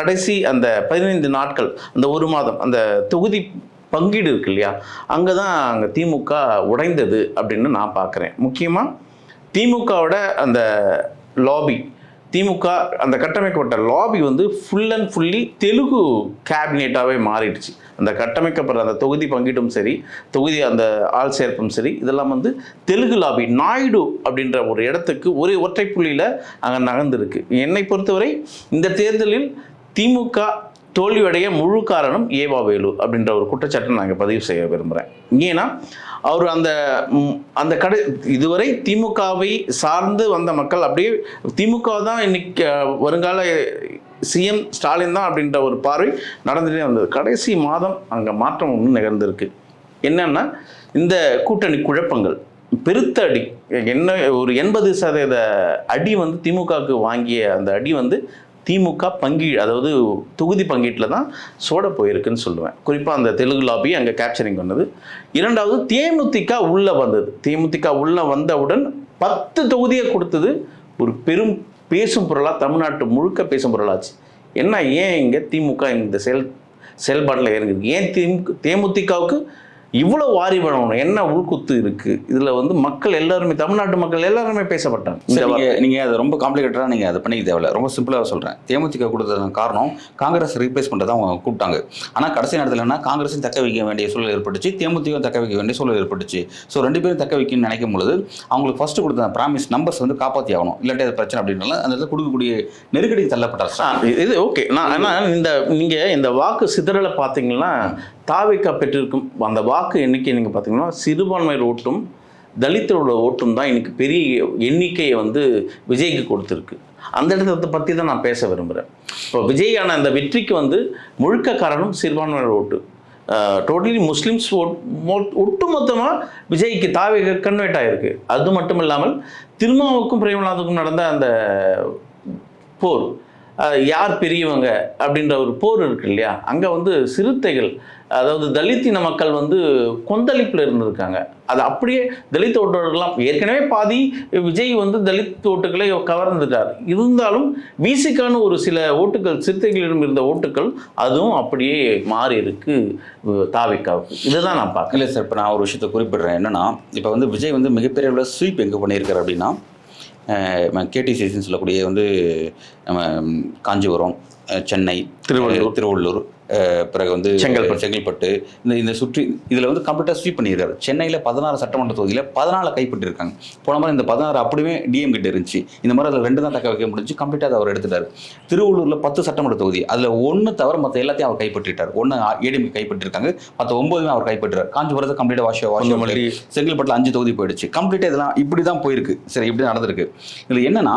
கடைசி அந்த 15 நாட்கள், அந்த 1 மாதம், அந்த தொகுதி பங்கீடு இருக்கு இல்லையா, அங்கே திமுக உடைந்தது அப்படின்னு நான் பார்க்குறேன். முக்கியமாக திமுகவோட அந்த லாபி, திமுக அந்த கட்டமைக்கப்பட்ட லாபி வந்து ஃபுல் அண்ட் ஃபுல்லி தெலுங்கு கேபினெட்டாகவே மாறிடுச்சு. அந்த கட்டமைக்கப்படுற அந்த தொகுதி பங்கீடும் சரி, தொகுதி அந்த ஆள் சேர்ப்பும் சரி, இதெல்லாம் வந்து தெலுங்கு லாபி, நாயுடு அப்படின்ற ஒரு இடத்துக்கு ஒற்றை புள்ளியில் அங்கே நகர்ந்துருக்கு. என்னை பொறுத்தவரை இந்த தேர்தலில் திமுக தோல்வியடைய முழு காரணம் ஏவா வேலு அப்படின்ற ஒரு குற்றச்சாட்டை நாங்கள் பதிவு செய்ய விரும்புகிறேன். ஏன்னா அவர் அந்த இதுவரை திமுகவை சார்ந்து வந்த மக்கள் அப்படியே திமுக தான் இன்னைக்கு வருங்கால சிஎம் ஸ்டாலின் தான் அப்படின்ற ஒரு பார்வை நடந்துகிட்டே வந்தது. கடைசி மாதம் அங்கே மாற்றம் ஒன்று நிகழ்ந்திருக்கு. என்னன்னா இந்த கூட்டணி குழப்பங்கள் பெருத்த அடி, என்ன ஒரு 80% அடி வந்து திமுகவுக்கு வாங்கிய அந்த அடி வந்து திமுக அதாவது தொகுதி பங்கீட்டில் தான் சோட போயிருக்குன்னு சொல்லுவேன். குறிப்பாக அந்த தெலுங்கு லாபி அங்கே கேப்சரிங் பண்ணது. இரண்டாவது தேமுதிக உள்ளே வந்தது. தேமுதிக உள்ளே வந்தவுடன் 10 தொகுதியை கொடுத்தது ஒரு பேசும் பொருளாக தமிழ்நாட்டு முழுக்க பேசும் பொருளாச்சு. என்ன ஏன் இங்கே திமுக இந்த செயல்பாட்டில் இறங்குது? ஏன் தேமுதிகவுக்கு இவ்வளோ வாரி பண்ணணும்? என்ன உள்குத்து இருக்குது இதில்? வந்து மக்கள் எல்லாருமே, தமிழ்நாட்டு மக்கள் எல்லாருமே பேசப்பட்டாங்க. நீங்கள் அதை ரொம்ப காம்ப்ளிகேட்டடாக நீங்கள் அதை பண்ணிக்க தேவையில்ல. ரொம்ப சிம்பிளாக சொல்கிறேன். தேமுதிக கொடுத்தது காரணம் காங்கிரஸ் ரீப்ளேஸ் பண்ணுறதை அவங்க கூப்பிட்டாங்க. ஆனால் கடைசி நேரத்தில் என்ன, காங்கிரஸும் தக்க வைக்க வேண்டிய சூழல் ஏற்பட்டுச்சு, தேமுதிகவும் தக்க வைக்க வேண்டிய சூழல் ஏற்பட்டுச்சு. ஸோ ரெண்டு பேரும் தக்க வைக்கணும்னு நினைக்கும் பொழுது அவங்களுக்கு ஃபஸ்ட்டு கொடுத்த ப்ராமிஸ் நம்பர்ஸ் வந்து காப்பாற்றி ஆகணும், இல்லாட்டி அது பிரச்சனை அப்படின்னால அந்த இடத்துல கொடுக்கக்கூடிய நெருக்கடிக்கு தள்ளப்பட்டார். இது ஓகே. ஆனால் நீங்கள் இந்த வாக்கு சிதறலை பார்த்தீங்கன்னா தாவேகா பெற்றிருக்கும் அந்த வாக்கு எண்ணிக்கை நீங்கள் பார்த்தீங்கன்னா சிறுபான்மையர் ஓட்டும் தலித்தரோட ஓட்டும் தான் இன்னைக்கு பெரிய எண்ணிக்கையை வந்து விஜய்க்கு கொடுத்துருக்கு. அந்த இடத்தை பற்றி தான் நான் பேச விரும்புகிறேன். இப்போ விஜயான அந்த வெற்றிக்கு வந்து முழுக்க காரணம் சிறுபான்மையர் ஓட்டு. டோட்டலி முஸ்லிம்ஸ் ஒட்டுமொத்தமாக விஜய்க்கு தாவேகா கன்வெர்ட் ஆகிருக்கு. அது மட்டும் இல்லாமல் திருமாவுக்கும் பிரேமநாதுக்கும் நடந்த அந்த போர், யார் பெரியவங்க அப்படின்ற ஒரு போர் இருக்கு இல்லையா, அங்கே வந்து சிறுத்தைகள், அதாவது தலித்தின மக்கள் வந்து கொந்தளிப்பில் இருந்திருக்காங்க. அது அப்படியே தலித் ஓட்டுகள்லாம் ஏற்கனவே பாதி விஜய் வந்து தலித் ஓட்டுகளை கவர்ந்துட்டார். இருந்தாலும் விசிக்கான ஒரு சில ஓட்டுகள், சிறுத்தைகளிடம் இருந்த ஓட்டுகள், அதுவும் அப்படியே மாறி இருக்கு தாவேகாவுக்கு. இதுதான் நான் பார்க்கல. இல்லை சார், இப்போ நான் ஒரு விஷயத்தை குறிப்பிடுறேன். என்னன்னா, இப்போ வந்து விஜய் வந்து மிகப்பெரிய அளவில் ஸ்வீப் எங்கே பண்ணியிருக்காரு அப்படின்னா, கேடிசிசின்னு சொல்லக்கூடிய வந்து நம்ம காஞ்சிபுரம், சென்னை, திருவள்ளூர், பிறகு வந்து செங்கல்பட்டு, இந்த சுற்றி இதில் வந்து கம்ப்ளீட்டாக ஸ்வீப் பண்ணியிருக்காரு. சென்னையில் 16 சட்டமன்ற தொகுதியில் 14 கைப்பற்றிருக்காங்க. போன மாதிரி இந்த 16 அப்படியே டிஎம் கிட்ட இருந்துச்சு. இந்த மாதிரி அதில் 2 தான் தக்க வைக்க முடிஞ்சு, கம்ப்ளீட்டாக அதை அவர் எடுத்துட்டார். திருவள்ளூரில் 10 சட்டமன்ற தொகுதி, அதில் 1 தவிர மற்ற எல்லாத்தையும் அவர் கைப்பற்றிட்டார். 1 ஏடிஎம் கைப்பற்றிருக்காங்க, மற்ற 9 அவர் கைப்பற்றார். காஞ்சிபுரத்தை கம்ப்ளீட்டாக வாஷ். செங்கல்பட்டில் 5 தொகுதி போயிடுச்சு. கம்ப்ளீட்டாக இதெல்லாம் இப்படி தான் போயிருக்கு. சரி, இப்படி தான் நடந்திருக்கு. இதில் என்னன்னா,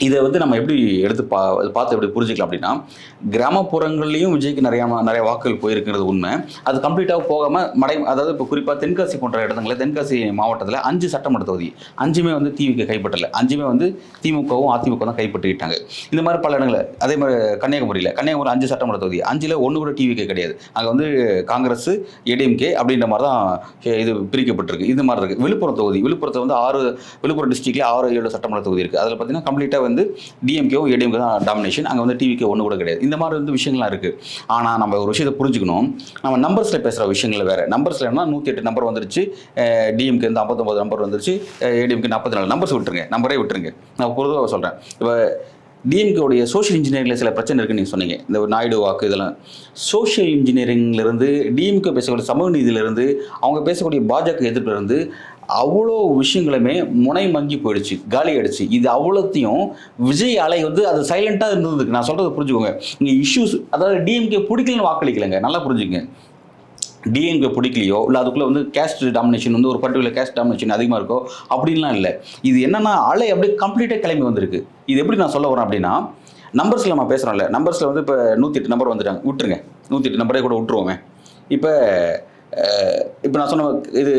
இதை வந்து நம்ம எப்படி எடுத்து பார்த்து எப்படி புரிஞ்சுக்கலாம் அப்படின்னா, கிராமப்புறங்கள்லையும் விஜய்க்கு நிறைய வாக்குகள் போயிருக்கிறது உண்மை. அது கம்ப்ளீட்டாக போகாமல் அதாவது இப்போ குறிப்பாக தென்காசி போன்ற இடங்களில், தென்காசி மாவட்டத்தில் 5 சட்டமன்ற தொகுதி 5மே வந்து திமுக கைப்பற்றலை. 5மே வந்து திமுகவும் அதிமுக தான் கைப்பற்றிக்கிட்டாங்க. இந்த மாதிரி பல இடங்களில். அதே மாதிரி கன்னியாகுமரி 5 சட்டமன்ற தொகுதி 5ல் 1 கூட டிவிகே கிடையாது. அங்கே வந்து காங்கிரஸ், ஏடிஎம்கே அப்படின்ற மாதிரி தான் இது பிரிக்கப்பட்டிருக்கு. இது மாதிரி இருக்குது. விழுப்புரத்தில் வந்து விழுப்புரம் டிஸ்ட்ரிக்ட்லேயே 6-7 சட்டமன்ற தொகுதி இருக்குது. அதில் பார்த்தீங்கன்னா கம்ப்ளீட்டாக வந்து டிஎம்கேவும் ஏடிஎம்கே தான் டாமினேஷன். அங்கே வந்து டிவிகே 1 கூட கிடையாது. இந்த மாதிரி வந்து விஷயங்கள்லாம் இருக்குது. ஆனால் நம்ம ஒரு விஷயத்தை புரிஞ்சுக்கணும். நம்ம நம்பர்ஸில் பேசுகிற விஷயங்கள் வேறு. நம்பர்ஸில் என்ன 108 நம்பர் வந்துருச்சு, டிஎம்கே வந்து 59 நம்பர் வந்துருச்சு, ஏடிஎம்கே 44 நம்பர்ஸ் விட்டுருங்க, நம்பரே விட்டுருங்க. நான் பொதுவாக சொல்கிறேன். இப்போ டிஎம்கேவுடைய சோஷியல் இன்ஜினியரிங்கில் சில பிரச்சனை இருக்குன்னு நீங்கள் சொன்னீங்க. இந்த நாயுடு வாக்கு இதெல்லாம் சோஷியல் இன்ஜினியரிங்லேருந்து, டிஎம்கே பேசக்கூடிய சமூக நீதியிலேருந்து, அவங்க பேசக்கூடிய பாஜக எதிர்ப்புலேருந்து அவ்வளோ விஷயங்களுமே முனை மங்கி போயிடுச்சு, காலி ஆயிடுச்சு. இது அவ்வளோத்தையும் விஜய் அலை வந்து அது சைலண்ட்டாக இருந்ததுக்கு நான் சொல்கிறத புரிஞ்சுக்கோங்க. இங்கே இஷ்யூஸ், அதாவது டிஎம்கே பிடிக்கலன்னு வாக்களிக்கலைங்க, நல்லா புரிஞ்சுக்கங்க. டிஎம்கே பிடிக்கலையோ இல்லை அதுக்குள்ளே வந்து கேஸ்ட் டாமினேஷன் வந்து ஒரு பர்டிகுலர் கேஸ்ட் டாமினேஷன் அதிகமாக இருக்கோ அப்படின்லாம் இல்லை. இது என்னென்னா அலை அப்படியே கம்ப்ளீட்டாக கிளம்பி வந்திருக்கு. இது எப்படி நான் சொல்ல வரேன் அப்படின்னா, நம்பர்ஸில் நம்ம பேசுகிறோம்ல, நம்பர்ஸில் வந்து இப்போ 108 நம்பர் வந்துட்டாங்க, விட்டுருங்க, 108 நம்பரே கூட விட்டுருவோமே. இப்போ நான் சொன்ன இது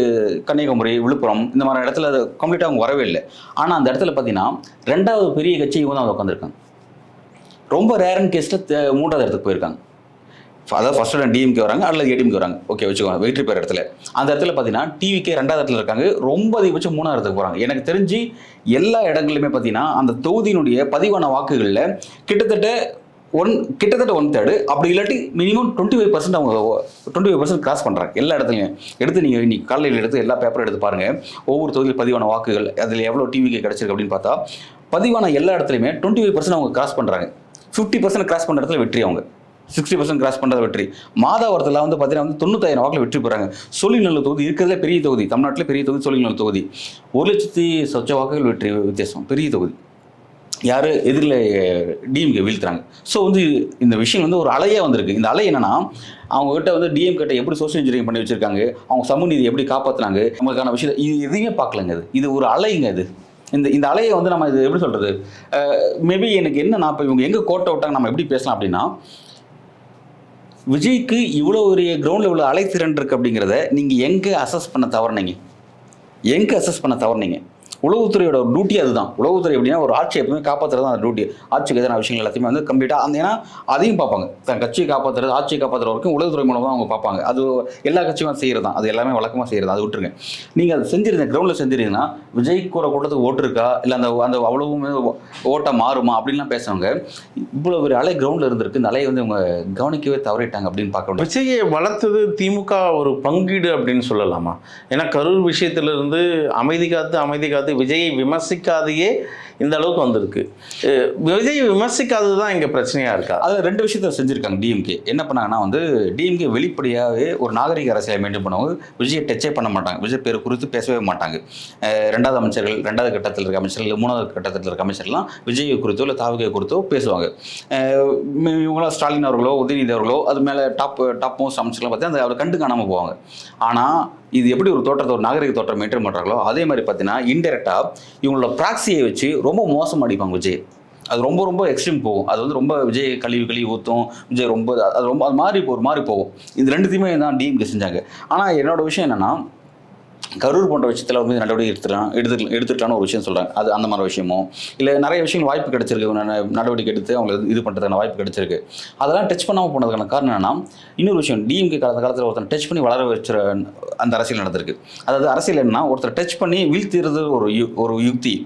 கன்னியாகுமரி, விழுப்புரம் இந்த மாதிரி இடத்துல அது கம்ப்ளீட்டாக அவங்க வரவே இல்லை. ஆனால் அந்த இடத்துல பார்த்தீங்கன்னா 2வது பெரிய கட்சி இவங்க தான் உட்காந்துருக்காங்க. ரொம்ப ரேரன் கேஸில் 3வது இடத்துக்கு போயிருக்காங்க. அதாவது ஃபர்ஸ்ட் இடம் டிஎம்கே வராங்க, அல்லது ஏடிஎம்கே வராங்க, ஓகே வச்சுக்கோங்க, வெற்றி பெற இடத்துல. அந்த இடத்துல பார்த்தீங்கன்னா டிவிகே 2வது இடத்துல இருக்காங்க, ரொம்ப அதிகபட்சம் 3வது இடத்துக்கு போகிறாங்க. எனக்கு தெரிஞ்சு எல்லா இடங்கள்லையுமே பார்த்தீங்கன்னா அந்த தொகுதியினுடைய பதிவான வாக்குகளில் கிட்டத்தட்ட 1/3 அப்படி இல்லாட்டி மினிமம் 25% அவங்க 25% கிராஸ் பண்ணுறாங்க எல்லா இடத்துலையும். எடுத்து நீங்கள் இன்னைக்கு காலையில் எடுத்து எல்லா பேப்பரும் எடுத்து பாருங்கள், ஒவ்வொரு தொகுதியில் பதிவான வாக்குகள் அதில் எவ்வளோ டிவிகே கிடச்சிருக்கு அப்படின்னு பார்த்தா பதிவான எல்லா இடத்துலையுமே 25% அவங்க கிராஸ் பண்ணுறாங்க. 50% கிராஸ் பண்ணுற இடத்துல வெற்றி, அவங்க 60% கிராஸ் பண்ணுறது வெற்றி. மாதாவரத்தில் வந்து பார்த்தீங்கன்னா வந்து 95,000 வாக்கில் வெற்றி பெறாங்க. சோழிங்கநல்லூர் தொகுதி இருக்கிறதுல பெரிய தொகுதி, தமிழ்நாட்டில் பெரிய தொகுதி சோழிங்கநல்லூர் தொகுதி. 1,00,000 சொச்ச வாக்குகள் வெற்றி வித்தியாசம், பெரிய தொகுதி. யார் எதிரில் டிஎம்கே வீழ்த்துறாங்க. ஸோ வந்து இந்த விஷயம் வந்து ஒரு அலையாக வந்திருக்கு. இந்த அலை என்னன்னா, அவங்ககிட்ட வந்து டிஎம்கே எப்படி சோஷியல் இன்ஜினியரிங் பண்ணி வச்சிருக்காங்க, அவங்க சமூக நீதி எப்படி காப்பாற்றுனாங்க, நம்மளுக்கான விஷயம் இது எதுவுமே பார்க்கலங்க. இது ஒரு அலைங்க. இந்த அலையை வந்து நம்ம இது எப்படி சொல்கிறது, மேபி எனக்கு என்ன, நான் இப்போ இவங்க எங்கே கோட்டை விட்டாங்க நம்ம எப்படி பேசலாம் அப்படின்னா, விஜய்க்கு இவ்வளோ ஒரு கிரவுண்ட் லெவலில் அலை திறன் இருக்குது அப்படிங்கிறத நீங்கள் எங்கே அசஸ் பண்ண தவறுனீங்க? உளவுத்துறையோட டியூட்டி அதுதான். உளவுத்துறை எப்படின்னா ஒரு ஆட்சி எப்பவுமே காப்பாற்றுறது தான் அந்த டியூட்டி. ஆட்சிக்கு எதிரான விஷயங்கள் எல்லாத்தையுமே வந்து கம்ப்ளீட்டாக அந்த ஏன்னா அதையும் பார்ப்பாங்க. தன் கட்சியை காப்பாற்றுறது ஆட்சியை காப்பாற்றுற வரைக்கும் உளவுத்துறை மூலம் தான் அவங்க பார்ப்பாங்க. அது எல்லா கட்சியும் செய்கிறது தான். அது எல்லாமே வழக்கமாக செய்கிறது. அது விட்டுருங்க. நீங்கள் அது செஞ்சிருந்தீங்க கிரவுண்டில் செஞ்சிருந்தீங்கன்னா விஜய் கூற கூட்டத்துக்கு ஓட்டு இருக்கா இல்லை அந்த அந்த அவ்வளவுமே ஓட்டை மாறுமா அப்படின்லாம் பேசுவாங்க. இவ்வளோ ஒரு அலை கிரவுண்டில் இருந்திருக்கு. இந்த அலையை வந்து அவங்க கவனிக்கவே தவறிட்டாங்க அப்படின்னு பார்க்க முடியும். விஜயை வளர்த்தது திமுக ஒரு பங்கீடு அப்படின்னு சொல்லலாமா? ஏன்னா கரூர் விஷயத்திலிருந்து அமைதி காத்து விஜயை விமர்சிக்காதையே இந்த அளவுக்கு வந்திருக்கு. விஜய் விமர்சிக்காதது தான் இங்கே பிரச்சனையாக இருக்கா? அது 2 விஷயத்த செஞ்சுருக்காங்க டிஎம்கே. என்ன பண்ணாங்கன்னா வந்து டிஎம்கே வெளிப்படையாகவே ஒரு நாகரிக அரசியலை மெயின்டைன் பண்ணுவாங்க. விஜயை டச்சே பண்ண மாட்டாங்க. விஜய் பேர் குறித்து பேசவே மாட்டாங்க. 2வது அமைச்சர்கள் 2வது கட்டத்தில் இருக்க அமைச்சர்கள் 3வது கட்டத்தில் இருக்க அமைச்சர்லாம் விஜயை குறித்தோ இல்லை தாவகை குறித்தோ பேசுவாங்க. இவங்களாம் ஸ்டாலின் அவர்களோ உதயநிதி அவர்களோ அது மேலே டாப் மோஸ்ட் அமைச்சர்லாம் பார்த்து அந்த அவரை கண்டு காணாமல் போவாங்க. ஆனால் இது எப்படி ஒரு தோற்றத்தை ஒரு நாகரிக தோற்றம் மெயின்டைன் பண்ணுறாங்களோ அதே மாதிரி பார்த்தீங்கன்னா இன்டெரக்டாக இவங்களோட ப்ராக்சியை வச்சு ரொம்ப மோசம் அடிப்பாங்க விஜய். அது ரொம்ப ரொம்ப எக்ஸ்ட்ரீம் போகும். அது வந்து ரொம்ப விஜய் கழுவி ஊற்றும். விஜய் ரொம்ப அது ரொம்ப அது மாதிரி ஒரு மாதிரி போகும். இது 2த்தையுமே தான் டிஎம்கே செஞ்சாங்க. ஆனால் என்னோட விஷயம் என்னென்னா கரூர் போன்ற விஷயத்தில் அவங்க நடவடிக்கை எடுத்துக்கலான்னு ஒரு விஷயம் சொல்கிறாங்க. அது அந்த மாதிரி விஷயமோ இல்லை நிறைய விஷயங்கள் வாய்ப்பு கிடைச்சிருக்கு. நடவடிக்கை எடுத்து அவங்க இது பண்ணுறதுக்கான வாய்ப்பு கிடைச்சிருக்கு. அதெல்லாம் டச் பண்ணாமல் போனதுக்கான காரணம் என்னன்னா இன்னொரு விஷயம் டிஎம்கே காலத்தில் ஒருத்தர் டச் பண்ணி வளர வச்சுற அந்த அரசியல் நடந்திருக்கு. அதாவது அரசியல் என்னன்னா ஒருத்தர் டச் பண்ணி வீழ்த்திடுறது ஒரு யுக்தி.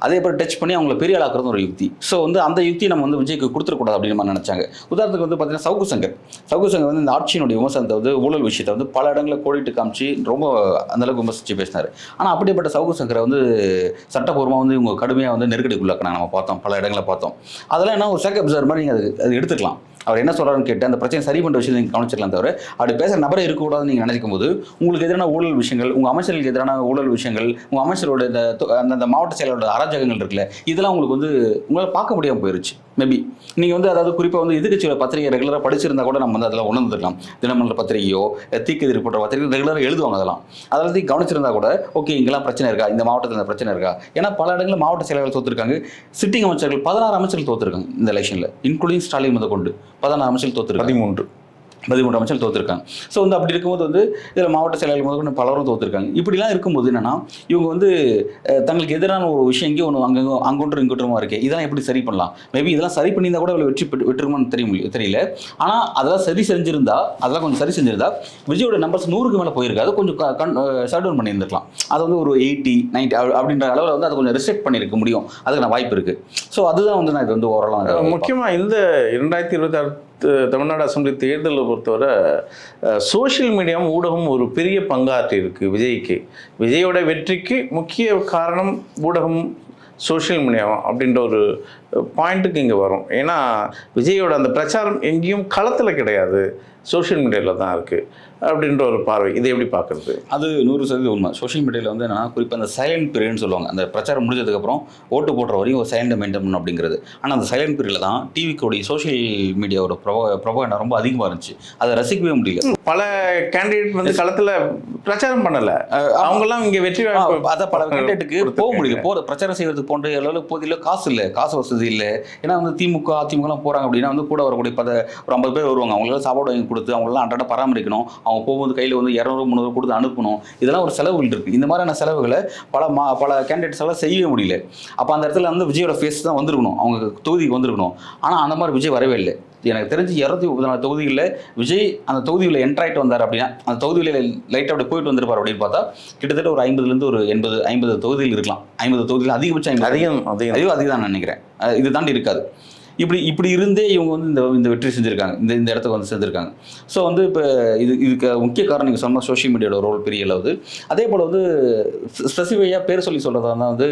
அதே போல் டச் பண்ணி அவங்களை பெரிய ஆளாக்குறது ஒரு யுக்தி. ஸோ வந்து அந்த யுக்தி நம்ம வந்து விஜய்க்கு கொடுத்துடக்கூடாது அப்படின்னு நம்ம நினச்சாங்க. உதாரணத்துக்கு வந்து பார்த்தீங்கன்னா சவுக்கு சங்கர் வந்து இந்த ஆட்சியினுடைய விமர்சனத்தை வந்து ஊழல் விஷயத்தை வந்து பல இடங்களில் கோடிட்டு காமிச்சு ரொம்ப அந்தளவுக்கு விமர்சித்து பேசினார். ஆனால் அப்படிப்பட்ட சவுக்கு சங்கரை வந்து சட்டப்பூர்வமாக வந்து இவங்க கடுமையாக வந்து நெருக்கடிக்குள்ளாக்கினாங்க. நம்ம பார்த்தோம், பல இடங்களில் பார்த்தோம். அதெல்லாம் என்ன ஒரு செக் அப்சர்வர் மாதிரி நீங்கள் அது எடுத்துக்கலாம். அவர் என்ன சொல்கிறாருன்னு கேட்டு அந்த பிரச்சனை சரி பண்ணுற விஷயத்தை நீங்கள் கவனிச்சிடலாம். தவிர அப்படி பேசுகிற நபரே இருக்கக்கூடாதுன்னு நீங்கள் நினைக்கும் போது உங்களுக்கு எதிரான ஊழல் விஷயங்கள், உங்கள் அமைச்சர்களுக்கு எதிரான ஊழல் விஷயங்கள், உங்கள் அமைச்சரோட அந்த மாவட்ட செயலரோட அராஜகங்கள் இருக்குல்ல, இதெல்லாம் உங்களுக்கு வந்து உங்களால் பார்க்க முடியாமல் போயிருச்சு. மேபி நீங்கள் வந்து அதாவது குறிப்பாக வந்து எதிர்க்கட்சியோட பத்திரிகை ரெகுலராக படிச்சிருந்தா கூட நம்ம வந்து அதெல்லாம் உணர்ந்துருக்கலாம். தினமன்ற பத்திரிகையோ தீக்கதிர் போன்ற பத்திரிகை ரெகுலராக எழுதுவாங்க. அதெல்லாம் கவனிச்சிருந்தா கூட ஓகே இங்கெல்லாம் பிரச்சனை இருக்கா, இந்த மாவட்டத்தில் இந்த பிரச்சனை இருக்கா. ஏன்னா பல இடங்களில் மாவட்ட செயலர்கள் தோற்றுருக்காங்க. சிட்டிங் அமைச்சர்கள் 16 அமைச்சர்கள் தோற்றுருக்காங்க இந்த எலெக்ஷனில், இன்க்ளூடிங் ஸ்டாலின் முதல் கொண்டு 16 அமைச்சர்கள் தோற்றுருக்காங்க. 13 அமைச்சர்கள் தோற்றுருக்காங்க. ஸோ வந்து அப்படி இருக்கும்போது வந்து இதில் மாவட்ட செயலாளர்கள் முதல் பலரும் தோற்றுருக்காங்க. இப்படிலாம் இருக்கும்போது என்னன்னா இவங்க வந்து தங்களுக்கு எதிரான ஒரு விஷயம் எங்கேயும் ஒன்று அங்கொன்றும் இங்கொன்றுமா இருக்குது. இதெல்லாம் எப்படி சரி பண்ணலாம்? மேபி இதெல்லாம் சரி பண்ணியிருந்தா கூட இவ்வளோ வெற்றிருமான்னு தெரியல. ஆனால் அதெல்லாம் அதெல்லாம் கொஞ்சம் சரி செஞ்சிருந்தா விஜயோட நம்பர்ஸ் 100க்கு மேலே போயிருக்கு. அது கொஞ்சம் ஷட் டவுன் பண்ணியிருந்துருக்கலாம். அது வந்து ஒரு 80, 90 அப்படின்ற அளவில் வந்து அதை கொஞ்சம் ரிஸ்ட்ரிக்ட் பண்ணியிருக்க முடியும். அதுக்கான வாய்ப்பு இருக்குது. ஸோ அதுதான் வந்து நான் இது வந்து ஓரளவு முக்கியமாக இந்த 2026 தமிழ்நாடு அசெம்பிளி தேர்தலை பொறுத்தவரை சோஷியல் மீடியாவும் ஊடகம் ஒரு பெரிய பங்காற்றி இருக்குது விஜய்க்கு. விஜயோட வெற்றிக்கு முக்கிய காரணம் ஊடகம் சோஷியல் மீடியாவும் அப்படின்ற ஒரு பாயிண்ட்டுக்கு இங்கே வரும். ஏன்னா விஜயோட அந்த பிரச்சாரம் எங்கேயும் களத்தில் கிடையாது, சோஷியல் மீடியாவில் தான் இருக்குது அப்படின்ற ஒரு பார்வை. இதை எப்படி பார்க்குறது? அது 100% உண்மை. சோஷியல் மீடியாவில் வந்து என்னன்னா குறிப்பாக அந்த சைலண்ட் பீரியட்னு சொல்லுவாங்க. அந்த பிரச்சாரம் முடிஞ்சதுக்கப்புறம் ஓட்டு போடுற வரையும் ஒரு சைலண்ட் மெயின்டைன் பண்ணணும் அப்படிங்கிறது. ஆனால் அந்த சைலண்ட் பீரியடில் தான் டிவிக்கோடைய சோஷியல் மீடியாவோட ப்ரொபகண்டா ரொம்ப அதிகமாக இருந்துச்சு. அதை ரசிக்கவே முடியல. பல கேண்டிடேட் வந்து களத்தில் பிரச்சாரம் பண்ணலை. அவங்கெல்லாம் இங்கே வெற்றி அதை பல கேண்டிடேட்டுக்கு போக முடியல. பிரச்சாரம் செய்வதற்கு போன்ற அளவுக்கு போதில் காசு இல்லை, காசு வசதி இல்லை. ஏன்னா வந்து திமுக அதிமுகலாம் போகிறாங்க அப்படின்னா வந்து கூட வரக்கூடிய ஒரு 50 பேர் வருவாங்க. அவங்களாம் சாப்பாடு வாங்கி கொடுத்து அவங்களெல்லாம் அன்றாட பராமரிக்கணும். அவங்க போகும்போது கையில் வந்து 200, 300 கொடுத்து அனுப்பணும். இதெல்லாம் ஒரு செலவுகள் இருக்குது. இந்த மாதிரியான செலவுகளை பல கேண்டிடேட்ஸ் எல்லாம் செய்யவே முடியல. அப்போ அந்த இடத்துல வந்து விஜயோட ஃபேஸ் தான் வந்திருக்கணும், அவங்க தொகுதிக்கு வந்திருக்கணும். ஆனால் அந்த மாதிரி விஜய் வரவே இல்லை. எனக்கு தெரிஞ்சு 234 தொகுதிகளில் விஜய் அந்த தொகுதியில் என்ட்ராயிட்டு வந்தார் அப்படின்னா அந்த தொகுதியில் லைட்டாக அப்படி போயிட்டு வந்திருப்பார் அப்படின்னு பார்த்தா கிட்டத்தட்ட ஒரு 50லேருந்து ஒரு 80 தொகுதிகள் இருக்கலாம். 50 தொகுதியில் அதிகபட்சம் அதிகம் தான் நினைக்கிறேன். இது தாண்டி இருக்காது. இப்படி இருந்தே இவங்க வந்து இந்த வெற்றி செஞ்சுருக்காங்க, இந்த இடத்துக்கு வந்து செஞ்சுருக்காங்க. ஸோ வந்து இப்போ இதுக்கு முக்கிய காரணம் நீங்கள் சொன்ன சோஷியல் மீடியாவோட ரோல் பெரிய அளவு. அதே போல் வந்து ஸ்பெசிஃபையாக பேர் சொல்லி சொல்கிறதா தான் வந்து